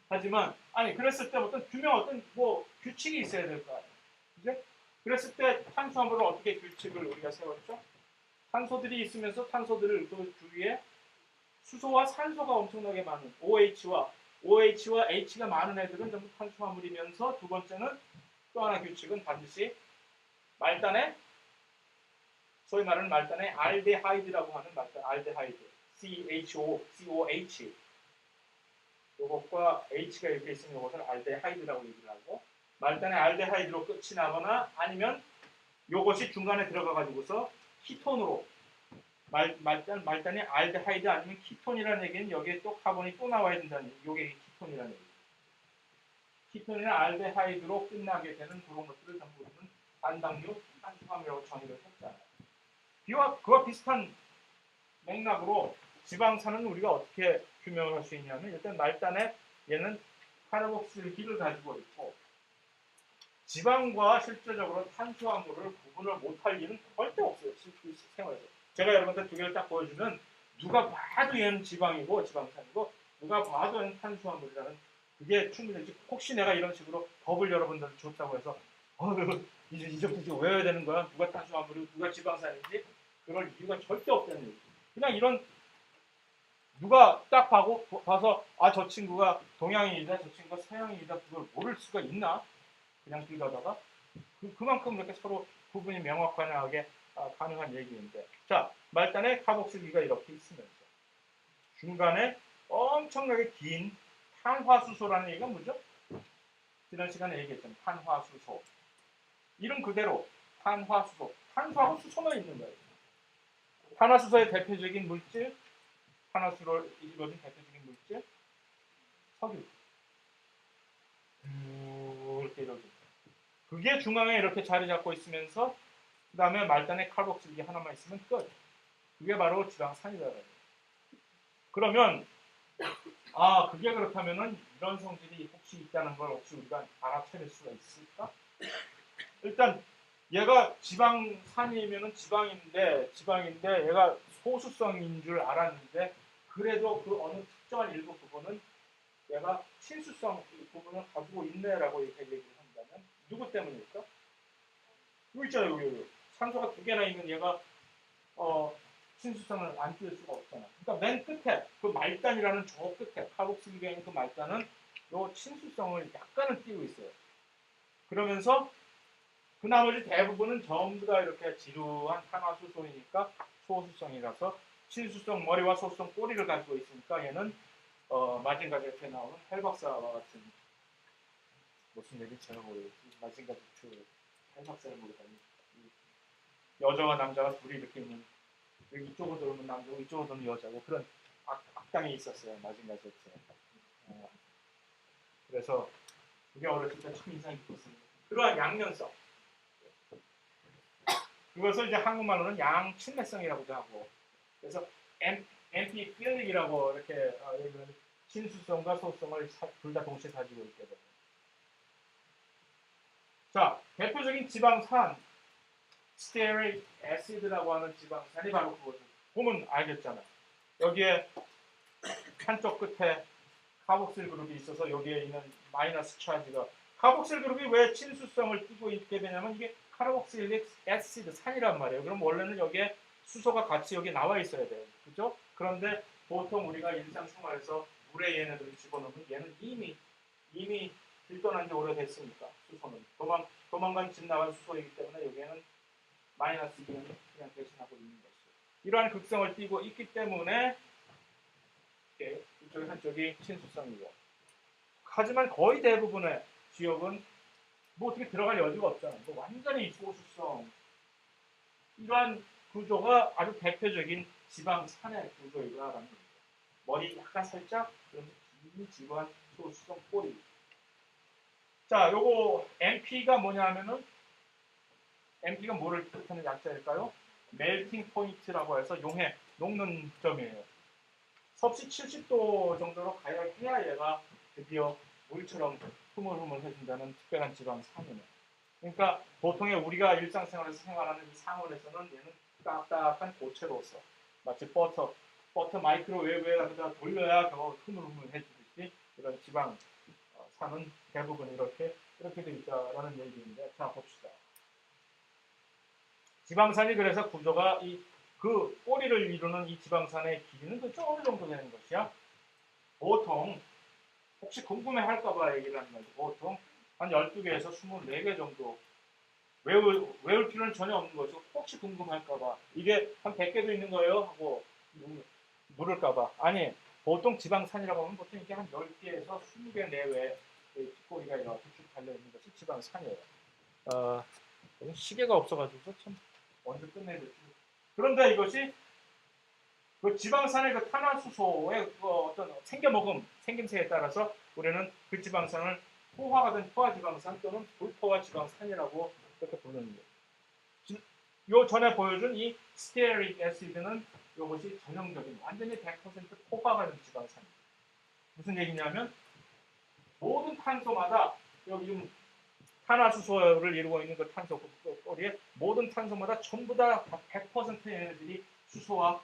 하지만 아니 그랬을 때 어떤 규명 어떤 뭐 규칙이 있어야 될 거 아니에요. 그죠? 그랬을 때 탄수화물을 어떻게 규칙을 우리가 세웠죠? 탄소들이 있으면서 탄소들을 그 주위에 수소와 산소가 엄청나게 많은 OH와 H가 많은 애들은 전부 탄수화물이면서 두 번째는 또 하나 규칙은 반드시 말단에 소위 말하는 말단에 알데하이드라고 하는 말단 알데하이드 COH 이것과 H가 이렇게 있으면 이것을 알데하이드라고 얘기를 하고 말단에 알데하이드로 끝이 나거나 아니면 이것이 중간에 들어가 가지고서 키톤으로 말단이 알데하이드 아니면 키톤이라는 얘기는 여기에 또 카본이 또 나와야 된다는 얘기. 이게 키톤이라는 얘기. 키톤이나 알데하이드로 끝나게 되는 그런 것들을 전부 우리는 단당류, 탄수화물이라고 정의를 했잖아요. 그와 비슷한 맥락으로 지방산은 우리가 어떻게 규명을 할 수 있냐면 일단 말단에 얘는 카르복실기를 가지고 있고 지방과 실제적으로 탄수화물을 구분을 못할 일은 절대 없어요. 생활에서. 제가 여러분한테 두 개를 딱 보여주면 누가 봐도 얘는 지방이고 지방산이고 누가 봐도 얘는 탄수화물이라는 그게 충분히 혹시 내가 이런 식으로 법을 여러분들 줬다고 해서 이제부터 외워야 되는 거야. 누가 탄수화물이고 누가 지방산인지 그럴 이유가 절대 없다는 얘기죠. 그냥 이런 누가 딱 봐서 저 친구가 동양인이다 저 친구가 서양인이다 그걸 모를 수가 있나? 그냥 길 가다가 그만큼 이렇게 서로 구분이 명확하게 가능한 얘기인데 자 말단에 카복실기가 이렇게 있으면서 중간에 엄청나게 긴 탄화수소라는 얘기가 뭐죠? 지난 시간에 얘기했던 탄화수소 이름 그대로 탄화수소 탄수하고 수소만 있는 거예요. 탄화수소의 대표적인 물질 탄화수소로 이루어진 대표적인 물질 석유 이렇게 이루어져. 그게 중앙에 이렇게 자리 잡고 있으면서 그 다음에 말단에 칼복슬기 하나만 있으면 끝. 그게 바로 지방산이다. 그러면 그게 그렇다면은 이런 성질이 혹시 있다는 걸 혹시 우리가 알아차릴 수가 있을까? 일단 얘가 지방산이면은 지방인데 얘가 소수성인 줄 알았는데 그래도 그 어느 특정한 일부 부분은 얘가 친수성 부분을 가지고 있네라고 이렇게 얘기를 한다면 누구 때문일까? 여기 있잖아요. 여기. 산소가 두 개나 있는 얘가 친수성을 안 띄울 수가 없잖아. 그러니까 맨 끝에 그 말단이라는 저 끝에 카복실기에 있는 그 말단은 요 친수성을 약간은 띄고 있어요. 그러면서 그 나머지 대부분은 전부 다 이렇게 지루한 탄화수소이니까 소수성이라서 친수성 머리와 소수성 꼬리를 가지고 있으니까 얘는 마징가제트에 나오는 헬박사와 같은 무슨 얘기인지 잘 모르겠지. 마징가제트 헬박사를 모르다니 여자와 남자가 둘이 이렇게 있는 이쪽으로 돌면 남자고 이쪽으로 돌면 여자고 그런 악당이 있었어요. 마징가제트에. 그래서 그게 어렸을 때 참 인상 깊었습니다. 그러한 양면성 그것을 이제 한국말로는 양친매성이라고도 하고 그래서 엠피필릭이라고 이렇게 친수성과 소수성을 둘 다 동시에 가지고 있게 됩니다. 자, 대표적인 지방산 스테아릭 애시드라고 하는 지방산이 바로 그거죠. 보면 알겠잖아. 여기에 한쪽 끝에 카복실 그룹이 있어서 여기에 있는 마이너스 차지가 카복실 그룹이 왜 친수성을 띠고 있게 되냐면 이게 카복실릭 애시드 산이란 말이에요. 그럼 원래는 여기에 수소가 같이 여기 나와 있어야 돼요. 그죠? 그런데 보통 우리가 일상생활에서 물에 얘네들을 집어넣으면 얘는 이미 들떠난 지 오래됐으니까 수소는 도망간 집 나간 수소이기 때문에 여기에는 마이너스 기능이 그냥 대신하고 있는 것이죠. 이러한 극성을 띠고 있기 때문에 이쪽이 한쪽이 친수성이고 하지만 거의 대부분의 지역은 뭐 어떻게 들어갈 여지가 없잖아요. 뭐 완전히 소수성 이러한 구조가 아주 대표적인 지방산의 구조이다라는 겁니다. 머리 약간 살짝 긴 지루한 소수성 꼬리. 자, 요거 MP가 뭐냐 하면은 MP가 뭐를 뜻하는 약자일까요? 멜팅 포인트라고 해서 용해, 녹는 점이에요. 섭씨 70도 정도로 가야 해야 얘가 드디어 물처럼 흐물흐물해진다는 특별한 지방산이네. 그러니까 보통의 우리가 일상생활에서 생활하는 이 상온에서는 얘는 딱딱한 고체로서 마치 버터 마이크로웨이브에다 돌려야 더 흐물흐물해지듯이 이런 지방 산은 대부분 이렇게 되어 있다라는 얘기인데 자 봅시다. 지방산이 그래서 구조가 그 꼬리를 이루는 이 지방산의 길이는 도대체 어느 정도 되는 것이야? 보통 혹시 궁금해할까봐 얘기를 하는 거죠. 보통 한 12개에서 24개 정도 외울 필요는 전혀 없는 거죠. 혹시 궁금할까봐 이게 한 100개도 있는 거예요? 하고 물을까봐 아니 보통 지방산이라고 하면 보통 이게 한 10개에서 20개 내외에 뒷꼬리가 이렇게 쭉 달려있는 것이 지방산이에요. 시계가 없어가지고 참 언제 끝내야 될지. 그런데 이것이 그 지방산의 그 탄화수소의 그 어떤 생김새에 따라서 우리는 그 지방산을 포화가 포화지방산 또는 불포화지방산이라고 그렇게 부르는 거예요. 요 전에 보여준 이 스테아릭 애시드는 이것이 전형적인 완전히 100% 포화가 된 지방산입니다. 무슨 얘기냐면 모든 탄소마다 여기 좀 탄화수소를 이루고 있는 그 탄소 꼬리에 모든 탄소마다 전부 다 100% 얘네들이 수소와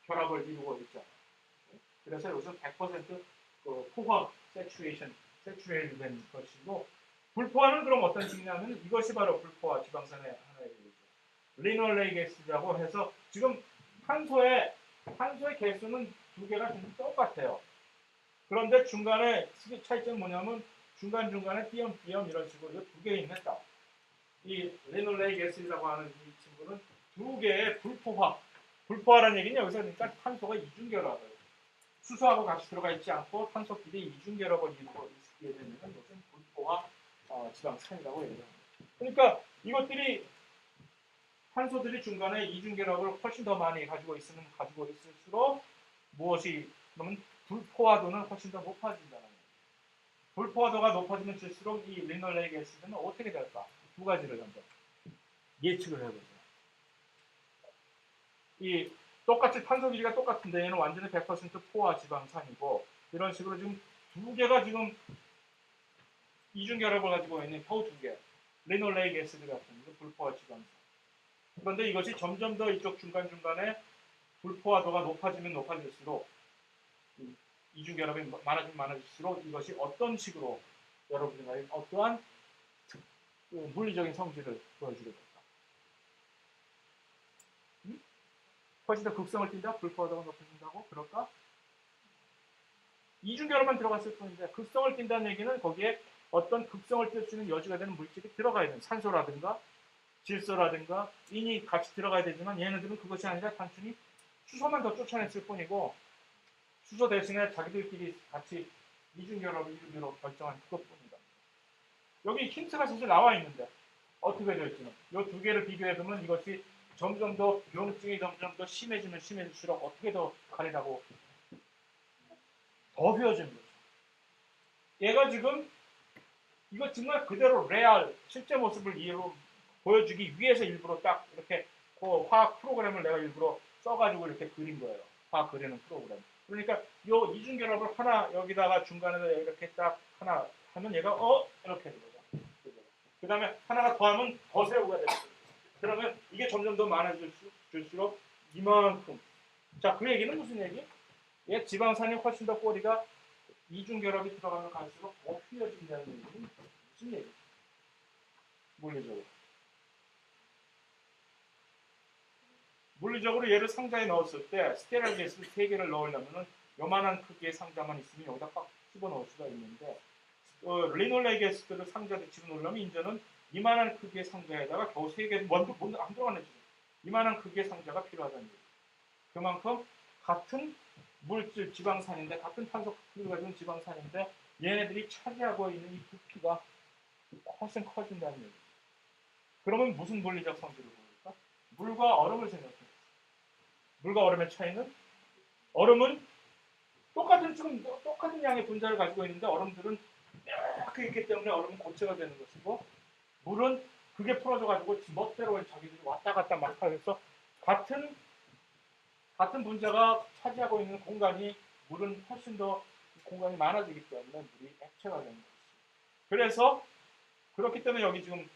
결합을 이루고 있죠. 그래서 여기서 100%그 포화 세츄레이션 된 것이고 불포화는 그럼 어떤 식이냐면 이것이 바로 불포화 지방산의 하나의 얘기죠. 리놀레이 가스라고 해서 지금 탄소의 개수는 두 개가 좀 똑같아요. 그런데 중간에 차이점은 뭐냐면 중간중간에 띄엄띄엄 이런 식으로 두 개 있는 딱. 이 리놀레이 가스라고 하는 이 친구는 두 개의 불포화라는 얘기는 여기서 그러니까 탄소가 이중결합을 수소하고 같이 들어가 있지 않고 탄소끼리 이중결합을 이루고 있게 되면 이것은 불포화 지방산이라고 얘기합니다. 그러니까 이것들이 탄소들이 중간에 이중결합을 훨씬 더 많이 가지고 있을수록 무엇이 그러면 불포화도는 훨씬 더 높아진다는 거예요. 불포화도가 높아지면 질수록 이 리놀레이크 애시드는 어떻게 될까? 두 가지를 한번 예측을 해보죠. 이 똑같이 탄소 비리가 똑같은데 얘는 완전히 100% 포화 지방산이고 이런 식으로 지금 두 개가 지금 이중 결합을 가지고 있는 겨우 두 개. 리놀레이크 애시드 같은 불포화 지방산. 그런데 이것이 점점 더 이쪽 중간중간에 불포화도가 높아지면 높아질수록 이중 결합이 많아지면 많아질수록 이것이 어떤 식으로 여러분들이 어떠한 그 물리적인 성질을 보여주게 될까? 훨씬 더 극성을 띈다? 불포화도가 높아진다고? 그럴까? 이중 결합만 들어갔을 뿐인데 극성을 띈다는 얘기는 거기에 어떤 극성을 띌 수 있는 여지가 되는 물질이 들어가야 되는 산소라든가 질소라든가 인이 같이 들어가야 되지만 얘네들은 그것이 아니라 단순히 수소만 더 쫓아냈을 뿐이고 수소 대신에 자기들끼리 같이 이중결합을 이루기로 결정한 그것뿐이다. 여기 힌트가 사실 나와 있는데 어떻게 될지는 이 두 개를 비교해보면 이것이 점점 더 병증이 점점 더 심해지면 심해질수록 어떻게 더 가리라고 더 휘어지는 거죠. 얘가 지금 이거 정말 그대로 레알 실제 모습을 이해로 보여주기 위해서 일부러 딱 이렇게 그 화학 프로그램을 내가 일부러 써가지고 이렇게 그린 거예요. 화학 그리는 프로그램. 그러니까 요 이중 결합을 하나 여기다가 중간에 이렇게 딱 하나 하면 얘가 이렇게 되는 거죠. 그 다음에 하나가 더하면 더 세우가 되죠. 그러면 이게 점점 더 많아질수록 이만큼. 자, 그 얘기는 무슨 얘기? 얘 지방산이 훨씬 더 꼬리가 이중 결합이 들어가면 갈수록 더 휘어진다는 얘기는 무슨 얘기? 물리적으로. 물리적으로 얘를 상자에 넣었을 때 스테라일 가스 3개를 넣으려면 요만한 크기의 상자만 있으면 여기다 꽉 집어넣을 수가 있는데 리놀레이크 가스들을 상자에 집어넣으려면 이제는 이만한 크기의 상자에다가 겨우 3개 먼저 안 들어가네 지금. 이만한 크기의 상자가 필요하다는 얘기. 그만큼 같은 물질 지방산인데 같은 탄소 크기를 가진 지방산인데 얘네들이 차지하고 있는 이 부피가 훨씬 커진다는 얘기. 그러면 무슨 물리적 성질을 보일까? 물과 얼음을 생각해. 물과 얼음의 차이는 얼음은 똑같은 양의 분자를 가지고 있는데 얼음들은 이렇게 있기 때문에 얼음은 고체가 되는 것이고 물은 그게 풀어져 가지고 멋대로 자기들이 왔다 갔다 막 하면서 같은 분자가 차지하고 있는 공간이 물은 훨씬 더 공간이 많아지기 때문에 물이 액체가 되는 것이죠. 그래서 그렇기 때문에 여기 지금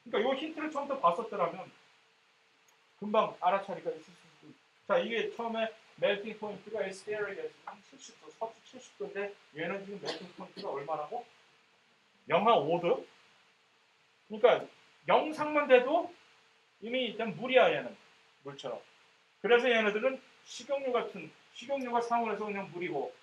그러니까 이 힌트를 처음부터 봤었더라면 금방 알아차리가 있을 수도 있고. 자, 이게 처음에 멜팅 포인트가 SDR에서 70도, 서수 70도인데 얘는 지금 멜팅 포인트가 얼마라고? 영하 5도? 그러니까 영상만 돼도 이미 일단 물이야 얘는. 물처럼. 그래서 얘네들은 식용유가 상온에서 그냥 물이고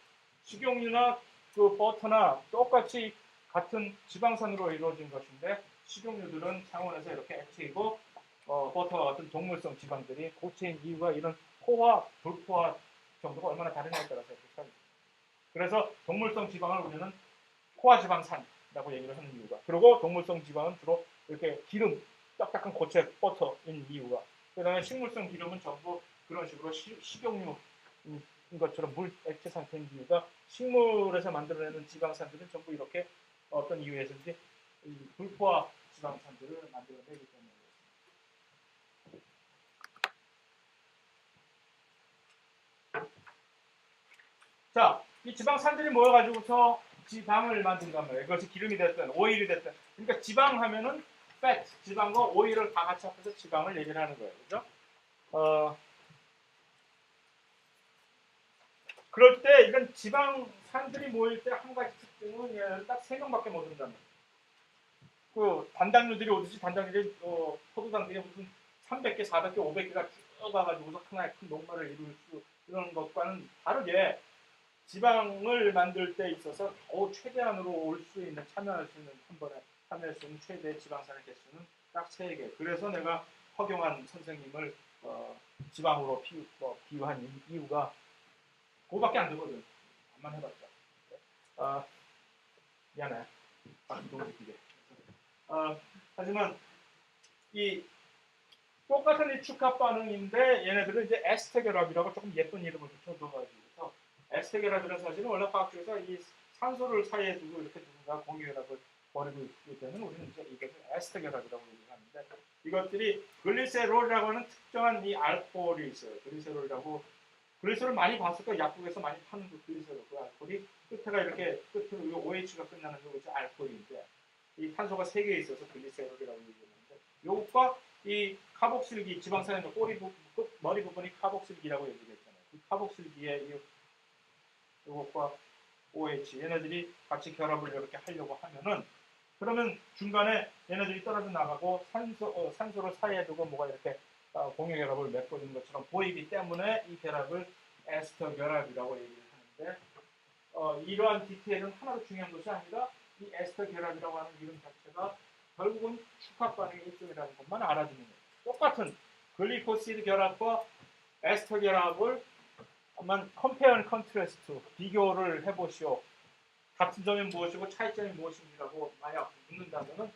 식용유나 그 버터나 똑같이 같은 지방산으로 이루어진 것인데 식용유들은 상온에서 이렇게 액체이고 버터와 같은 동물성 지방들이 고체인 이유가 이런 포화, 불포화 정도가 얼마나 다르냐에 따라서 이렇게 차이입니다. 그래서 동물성 지방을 우리는 포화 지방산이라고 얘기를 하는 이유가 그리고 동물성 지방은 주로 이렇게 기름, 딱딱한 고체, 버터인 이유가 그 다음에 식물성 기름은 전부 그런 식으로 식용유인 것처럼 물 액체 상태인 이유가 식물에서 만들어내는 지방산들은 전부 이렇게 어떤 이유에서인지 불포화 지방산들을 만들어내기 때문에 자, 이 지방산들이 모여가지고서 지방을 만든단 말이에요. 그것이 기름이 됐든 오일이 됐든 그러니까 지방 하면은 fat, 지방과 오일을 다 같이 합해서 지방을 얘기를 하는 거예요. 그죠? 그럴 때 이런 지방산들이 모일 때 한 가지 특징은 딱 3명밖에 못 온다는 거예요. 그 단당류들이 오듯이 단당류들이 포도당들이 무슨 300개, 400개, 500개가 쭉 가가지고서 하나의 큰 농가를 이룰 수 이런 것과는 다르게 지방을 만들 때 있어서 겨우 최대한으로 올 수 있는 참여할 수 있는 한 번에 참여할 수 있는 최대 지방산의 개수는 딱 3개. 그래서 내가 허경환 선생님을 지방으로 비유한 이유가 그거밖에 안 되거든. 안만 해봤자. 미안해. 너무 느끼게. 하지만 이 똑같은 이 축합 반응인데 얘네들은 이제 에스테 결합이라고 조금 예쁜 이름을 붙여줘가지고 에스테 결합이라는 사실은 원래 과학적에서 이 산소를 사이에 두고 이렇게 누군가 공유결합을 벌이고 있게 되면 우리는 이제 이것을 에스터 결합이라고 얘기하는데, 이것들이 글리세롤이라고 하는 특정한 이 알코올이 있어요. 글리세롤 많이 봤을 거예요. 약국에서 많이 파는 그 글리세롤, 그 알코올이 끝에가 이렇게 끝으로 이 OH가 끝나는 것이 알코올인데, 이 탄소가 3개 있어서 글리세롤이라고 얘기하는데, 이것과 이 카복실기, 지방산의 머리 부분이 카복실기라고 얘기했잖아요. 이 카복실기의 이것과 OH, 얘네들이 같이 결합을 이렇게 하려고 하면은, 그러면 중간에 얘네들이 떨어져 나가고 산소를 사이에 두고 뭐가 이렇게 공유 결합을 맺고 있는 것처럼 보이기 때문에 이 결합을 에스터 결합이라고 얘기를 하는데, 이러한 디테일은 하나도 중요한 것이 아니라 이 에스터 결합이라고 하는 이름 자체가 결국은 축합 반응의 일종이라는 것만 알아두는 거예요. 똑같은 글리코시드 결합과 에스터 결합을 한번 컴페어 앤 컨트래스트, 비교를 해보시오. 같은 점이 무엇이고 차이점이 무엇인지라고 만약 묻는다면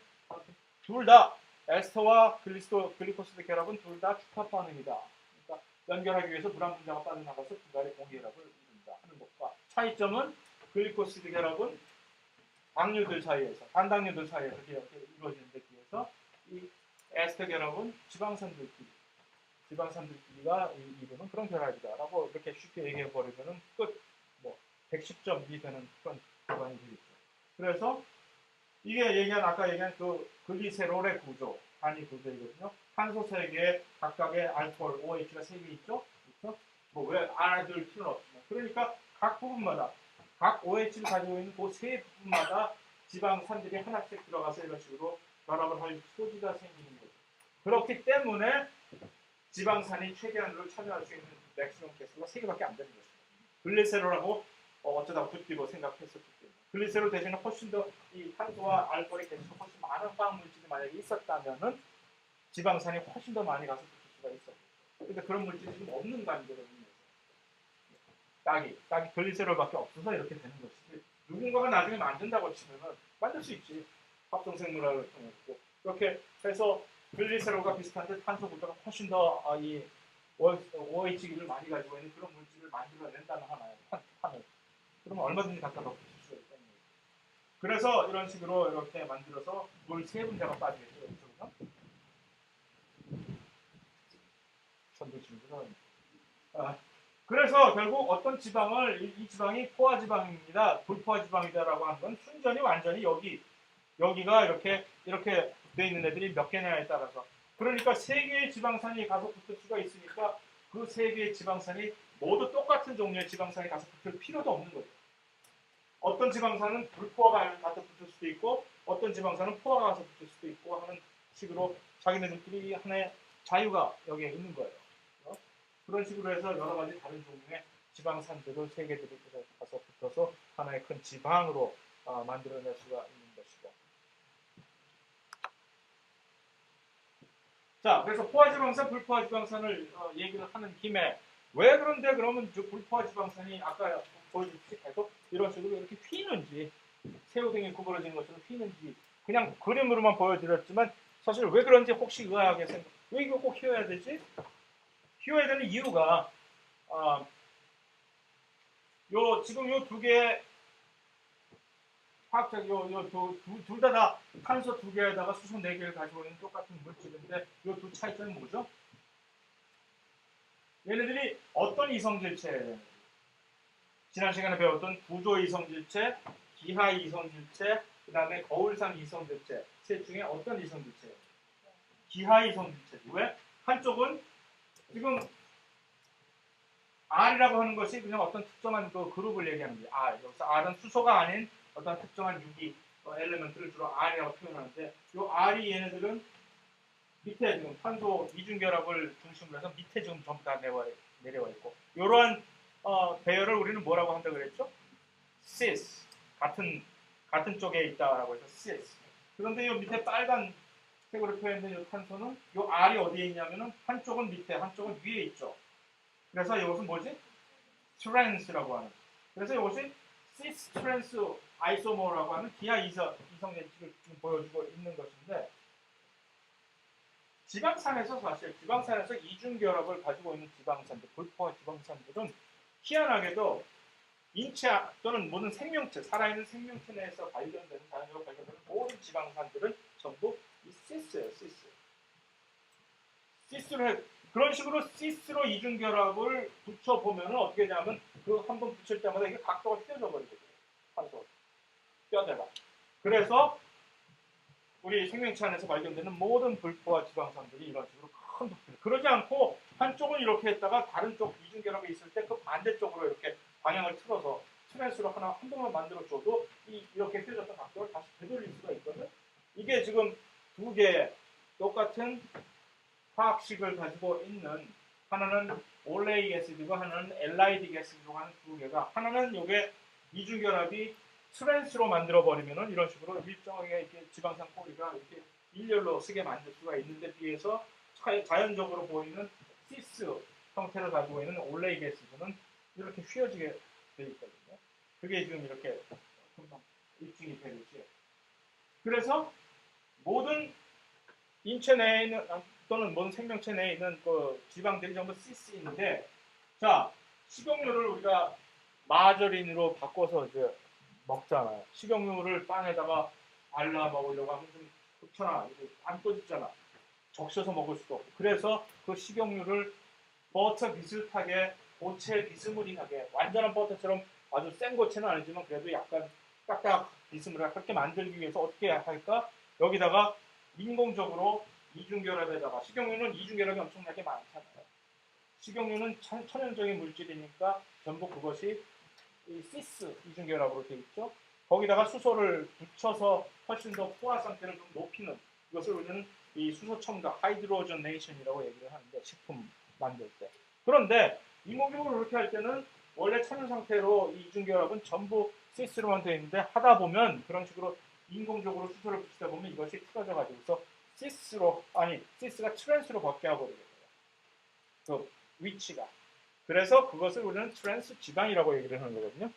둘 다 에스터와 글리코시드 결합은 둘 다 축합 반응이다. 그러니까 연결하기 위해서 물 한 분자가 빠져나가서 두 가지 공기결합을 이룬다 하는 것과, 차이점은 글리코시드 결합은 당류들 사이에서, 단당류들 사이에서 이렇게 이루어지는데 비해서 이 에스터 결합은 지방산들끼리가 이루는 그런 결합이다라고 이렇게 쉽게 얘기해 버리면은 끝, 뭐 110점이 되는 그런 결과이 되겠죠. 그래서 이게 아까 얘기한 그 글리세롤의 구조, 단위 구조이거든요. 탄소 3개에 각각의 알코올, OH가 3개 있죠. 그렇죠? 뭐 왜 알아둘 필요는 없지만, 그러니까 각 부분마다 각 OH를 가지고 있는 그 세 부분마다 지방산들이 하나씩 들어가서 이런 식으로 결합을 할 소지가 생기는 거죠. 그렇기 때문에 지방산이 최대한으로 참여할 수 있는 맥시멈 개수가 3개밖에 안 되는 것입니다. 글리세롤하고 어쩌다 붙기로 생각했었기 때문에, 글리세롤 대신에 훨씬 더 이 탄소와 알코올이 대신에 훨씬 많은 화학 물질이 만약에 있었다면은 지방산이 훨씬 더 많이 가서 붙을 수가 있었고, 그런데 그런 물질이 지금 없는 관계로 딱이 글리세롤밖에 없어서 이렇게 되는 것이지, 누군가가 나중에 만든다고 치면은 만들 수 있지. 합성생물학을 통해서 그렇게 해서 글리세롤과 비슷한데 탄소 구조가 훨씬 더 이 OH기를 많이 가지고 있는 그런 물질을 만들어낸다는 하나의 판을, 그러면 얼마든지 갖다 넣을 수가 있다는 거예요. 그래서 이런 식으로 이렇게 만들어서 물 3분자가 빠지겠죠. 이쪽으로 선도진들은 그래서 결국 어떤 지방을, 이 지방이 포화지방입니다, 불포화지방이다라고 하는 건 순전히 완전히 여기가 이렇게 돼 있는 애들이 몇 개냐에 따라서, 그러니까 3개의 지방산이 가서 붙을 수가 있으니까 그 3개의 지방산이 모두 똑같은 종류의 지방산이 가서 붙을 필요도 없는 거죠. 어떤 지방산은 불포화가 가서 붙을 수도 있고 어떤 지방산은 포화가 가서 붙을 수도 있고 하는 식으로 자기네들끼리 하나의 자유가 여기에 있는 거예요. 그런 식으로 해서 여러 가지 다른 종류의 지방산들을 3개들이 가서 붙어서 하나의 큰 지방으로 만들어낼 수가 있는 것이고. 자, 그래서 포화지방산, 불포화지방산을 얘기를 하는 김에, 왜 그런데 그러면 불포화지방산이 아까 보여줬듯이 계속 이런 식으로 이렇게 휘는지, 새우등이 구부러지는 것처럼 휘는지 그냥 그림으로만 보여드렸지만, 사실 왜 그런지 혹시 의아하게 왜 이거 꼭 휘어야 되지? 휘어야 되는 이유가 지금 요 두 개의 화학적 둘 다 탄소 2개에다가 수소 4개를 가지고 있는 똑같은 물질인데, 요 두 차이점이 뭐죠? 얘네들이 어떤 이성질체예요? 지난 시간에 배웠던 구조 이성질체, 기하 이성질체, 그 다음에 거울상 이성질체, 셋 중에 어떤 이성질체예요? 기하 이성질체. 왜? 한쪽은 지금 R이라고 하는 것이 그냥 어떤 특정한 그 그룹을 얘기하는 거예요. R. 여기서 R은 수소가 아닌 어떤 특정한 유기 엘리먼트를 주로 R이라고 표현하는데, 이 R이 얘네들은 밑에 지금 탄소 이중결합을 중심으로 해서 밑에 지금 전부 다 내려와 있고, 이러한 배열을 우리는 뭐라고 한다고 그랬죠? cis. 같은 쪽에 있다라고 해서 cis. 그런데 이 밑에 빨간 색으로 표현된 이 탄소는 이 R이 어디에 있냐면은 한쪽은 밑에, 한쪽은 위에 있죠. 그래서 이것은 뭐지? 트랜스라고 하는. 그래서 이것이 cis 트랜스 아이소모라고 하는 기하 이성질을 보여주고 있는 것인데, 지방산에서 이중결합을 가지고 있는 지방산들, 불포화 지방산들은 희한하게도 인체 또는 모든 생명체, 살아있는 생명체 내에서 발견되는 자연적으로 발견되는 모든 지방산들은 전부 이 시스예요. 시스를 그런 식으로 시스로 이중결합을 붙여보면 어떻게 되냐면 그 한 번 붙일 때마다 이게 각도가 휘어져 버리게 돼요. 산소 뼈대가. 그래서 우리 생명체 안에서 발견되는 모든 불포화 지방산들이 이런 식으로 큰 부피를 그러지 않고 한쪽은 이렇게 했다가 다른 쪽 이중결합이 있을 때 그 반대쪽으로 이렇게 방향을 틀어서 트랜스로 하나 한 번만 만들어줘도 이렇게 휘어졌던 각도를 다시 되돌릴 수가 있거든요. 이게 지금 두 개 똑같은 화학식을 가지고 있는 하나는 올레이 게시드고 하나는 엘라이디 게시드고 하는 두 개가 하나는 이게 이중결합이 트랜스로 만들어 버리면은 이런 식으로 일정하게 이렇게 지방산 꼬리가 이렇게 일렬로 쓰게 만들 수가 있는데 비해서 자연적으로 보이는 시스 형태를 가지고 있는 올레이 게시드는 이렇게 휘어지게 되어 있거든요. 그게 지금 이렇게 금방 입증이 되겠지. 그래서 모든 인체 내에 있는 또는 모든 생명체 내에 있는 그 지방들이 전부 시스인데, 자 식용유를 우리가 마저린으로 바꿔서 이제 먹잖아요. 식용유를 빵에다가 발라 먹으려고 하면 좀 그렇잖아. 안 떠지잖아. 적셔서 먹을 수도 없고. 그래서 그 식용유를 버터 비슷하게 고체 비스무리하게 완전한 버터처럼 아주 센 고체는 아니지만 그래도 약간 딱딱 비스무리하게 그렇게 만들기 위해서 어떻게 할까? 여기다가 인공적으로 이중결합에다가 식용유는 이중결합이 엄청나게 많잖아요. 식용유는 천연적인 물질이니까 전부 그것이 시스 이중결합으로 되어 있죠. 거기다가 수소를 붙여서 훨씬 더 포화 상태를 좀 높이는 이것을 우리는 이 수소 첨가 하이드로저네이션이라고 얘기를 하는데 식품 만들 때. 그런데 인공적으로 그렇게 할 때는 원래 천연 상태로 이 이중결합은 전부 시스로만 되어 있는데 하다 보면 그런 식으로 인공적으로 수소를 붙이다 보면 이것이 틀어져 가지고서 시스가 트랜스로 바뀌어버리게 돼요. 그 위치가. 그래서 그것을 우리는 트랜스 지방이라고 얘기를 하는 거거든요.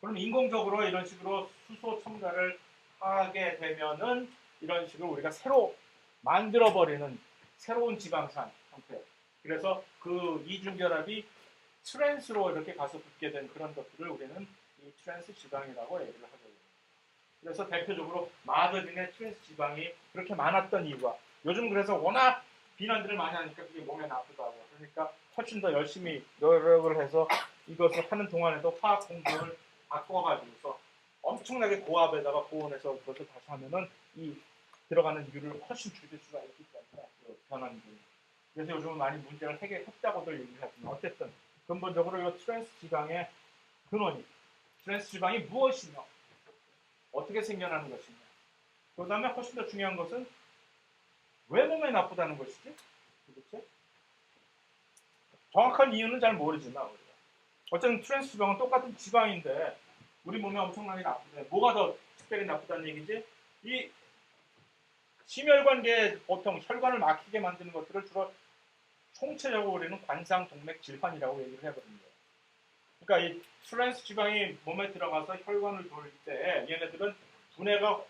그럼 인공적으로 이런 식으로 수소 첨가를 하게 되면은 이런 식으로 우리가 새로 만들어버리는 새로운 지방산 형태. 그래서 그 이중결합이 트랜스로 이렇게 가서 붙게 된 그런 것들을 우리는 이 트랜스 지방이라고 얘기를 하거든요. 그래서 대표적으로 마더린의 트랜스 지방이 그렇게 많았던 이유가 요즘 그래서 워낙 비난들을 많이 하니까 그게 몸에 나쁘다고. 그러니까 훨씬 더 열심히 노력을 해서 이것을 하는 동안에도 화학 공정을 바꿔가지고서 엄청나게 고압에다가 고온에서 그것을 다시 하면은 이 들어가는 율을 훨씬 줄일 수가 있기 때문에 그 변환율. 그래서 요즘은 많이 문제를 해결했다고들 얘기를 하지만 어쨌든 근본적으로 이 트랜스 지방의 근원이 트랜스 지방이 무엇이며 어떻게 생겨나는 것이냐. 그 다음에 훨씬 더 중요한 것은 왜 몸에 나쁘다는 것이지? 도대체? 정확한 이유는 잘 모르지만 우리가. 어쨌든 트랜스 지방은 똑같은 지방인데 우리 몸에 엄청나게 나쁘대. 뭐가 더 특별히 나쁘다는 얘기지? 이 심혈관계에 보통 혈관을 막히게 만드는 것들을 주로 총체적으로 우리는 관상동맥 질환이라고 얘기를 해거든요. 그러니까 이 트랜스 지방이 몸에 들어가서 혈관을 돌릴 때 얘네들은 분해가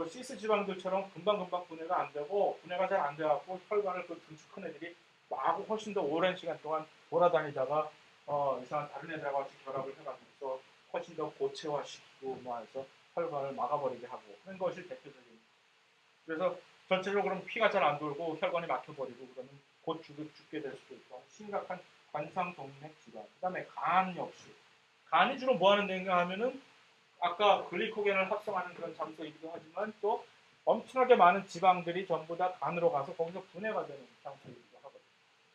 시스 지방들처럼 금방금방 분해가 안 되고 분해가 잘 안 돼갖고 혈관을 그 등치 큰 애들이 막 훨씬 더 오랜 시간 동안 돌아다니다가 이상한 다른 애들하고 같이 결합을 해가지고 훨씬 더 고체화시키고 뭐 해서 혈관을 막아버리게 하고 하는 것이 대표적인. 그래서 전체적으로 피가 잘 안 돌고 혈관이 막혀버리고 그러면 곧 죽게 될 수도 있고 심각한 관상동맥 질환. 그다음에 간 역시 간이 주로 뭐 하는 데인가 하면은 아까 글리코겐을 합성하는 그런 장소이기도 하지만 또 엄청나게 많은 지방들이 전부 다 간으로 가서 거기서 분해가 되는 장소이기도 하거든요.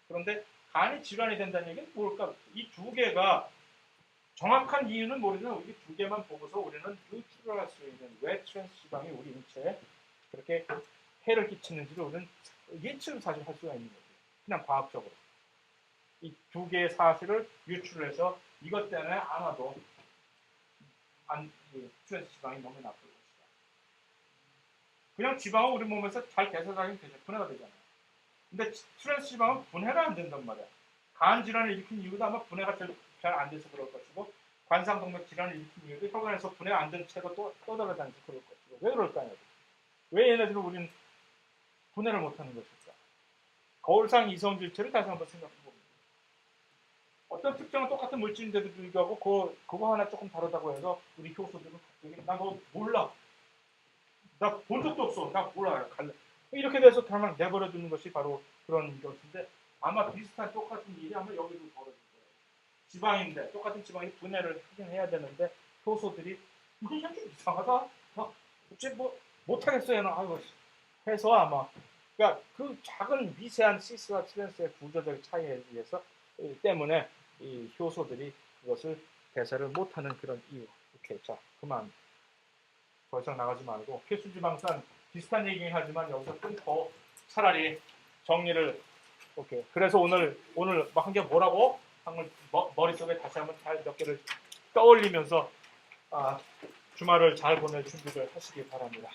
그런데 간이 질환이 된다는 얘기는 뭘까? 이 두 개가 정확한 이유는 모르지만 이 두 개만 보고서 우리는 유출을 할 수 있는 왜 트랜스 지방이 우리 인체에 그렇게 해를 끼치는지를 우리는 예측을 사실 할 수가 있는 거죠. 그냥 과학적으로. 이 두 개의 사실을 유출해서 이것 때문에 아마도 트랜스 지방이 몸에 나쁠 것이다. 그냥 지방은 우리 몸에서 잘 대사하게 되죠. 분해가 되잖아요. 근데 트랜스 지방은 분해가 안 된단 말이야. 간 질환을 일으킨 이유도 아마 분해가 잘 안 돼서 그럴 것이고 관상동맥 질환을 일으킨 이유도 혈관에서 분해가 안 된 채로 또 떠돌아다니서 그럴 것이고 왜 그럴까요? 왜 얘네들은 우리는 분해를 못하는 것일까? 거울상 이성질체를 다시 한번 생각해 봅니다. 어떤 특정한 똑같은 물질인데도 불구하고 그거 하나 조금 다르다고 해서 우리 효소들은 갑자기 나 너 몰라. 나 본 적도 없어. 나 몰라. 갈래. 이렇게 돼서 그냥 내버려 두는 것이 바로 그런 것인데 아마 비슷한 똑같은 일이 아마 여기도 벌어질 거예요. 지방인데 똑같은 지방이 분해를 하긴 해야 되는데 효소들이 그냥 좀 이상하다. 어째 뭐 못하겠어요. 아이고 해서 아마 그러니까 그 작은 미세한 시스와 트랜스의 구조적 차이에 의해서 때문에 이 효소들이 그것을 대사를 못하는 그런 이유. 오케이, 자 그만. 더 이상 나가지 말고 필수지방산 비슷한 얘기긴 하지만 여기서 끊고 차라리 정리를 오케이. 그래서 오늘 한 게 뭐라고? 머릿속에 다시 한번 잘 몇 개를 떠올리면서 주말을 잘 보낼 준비를 하시기 바랍니다.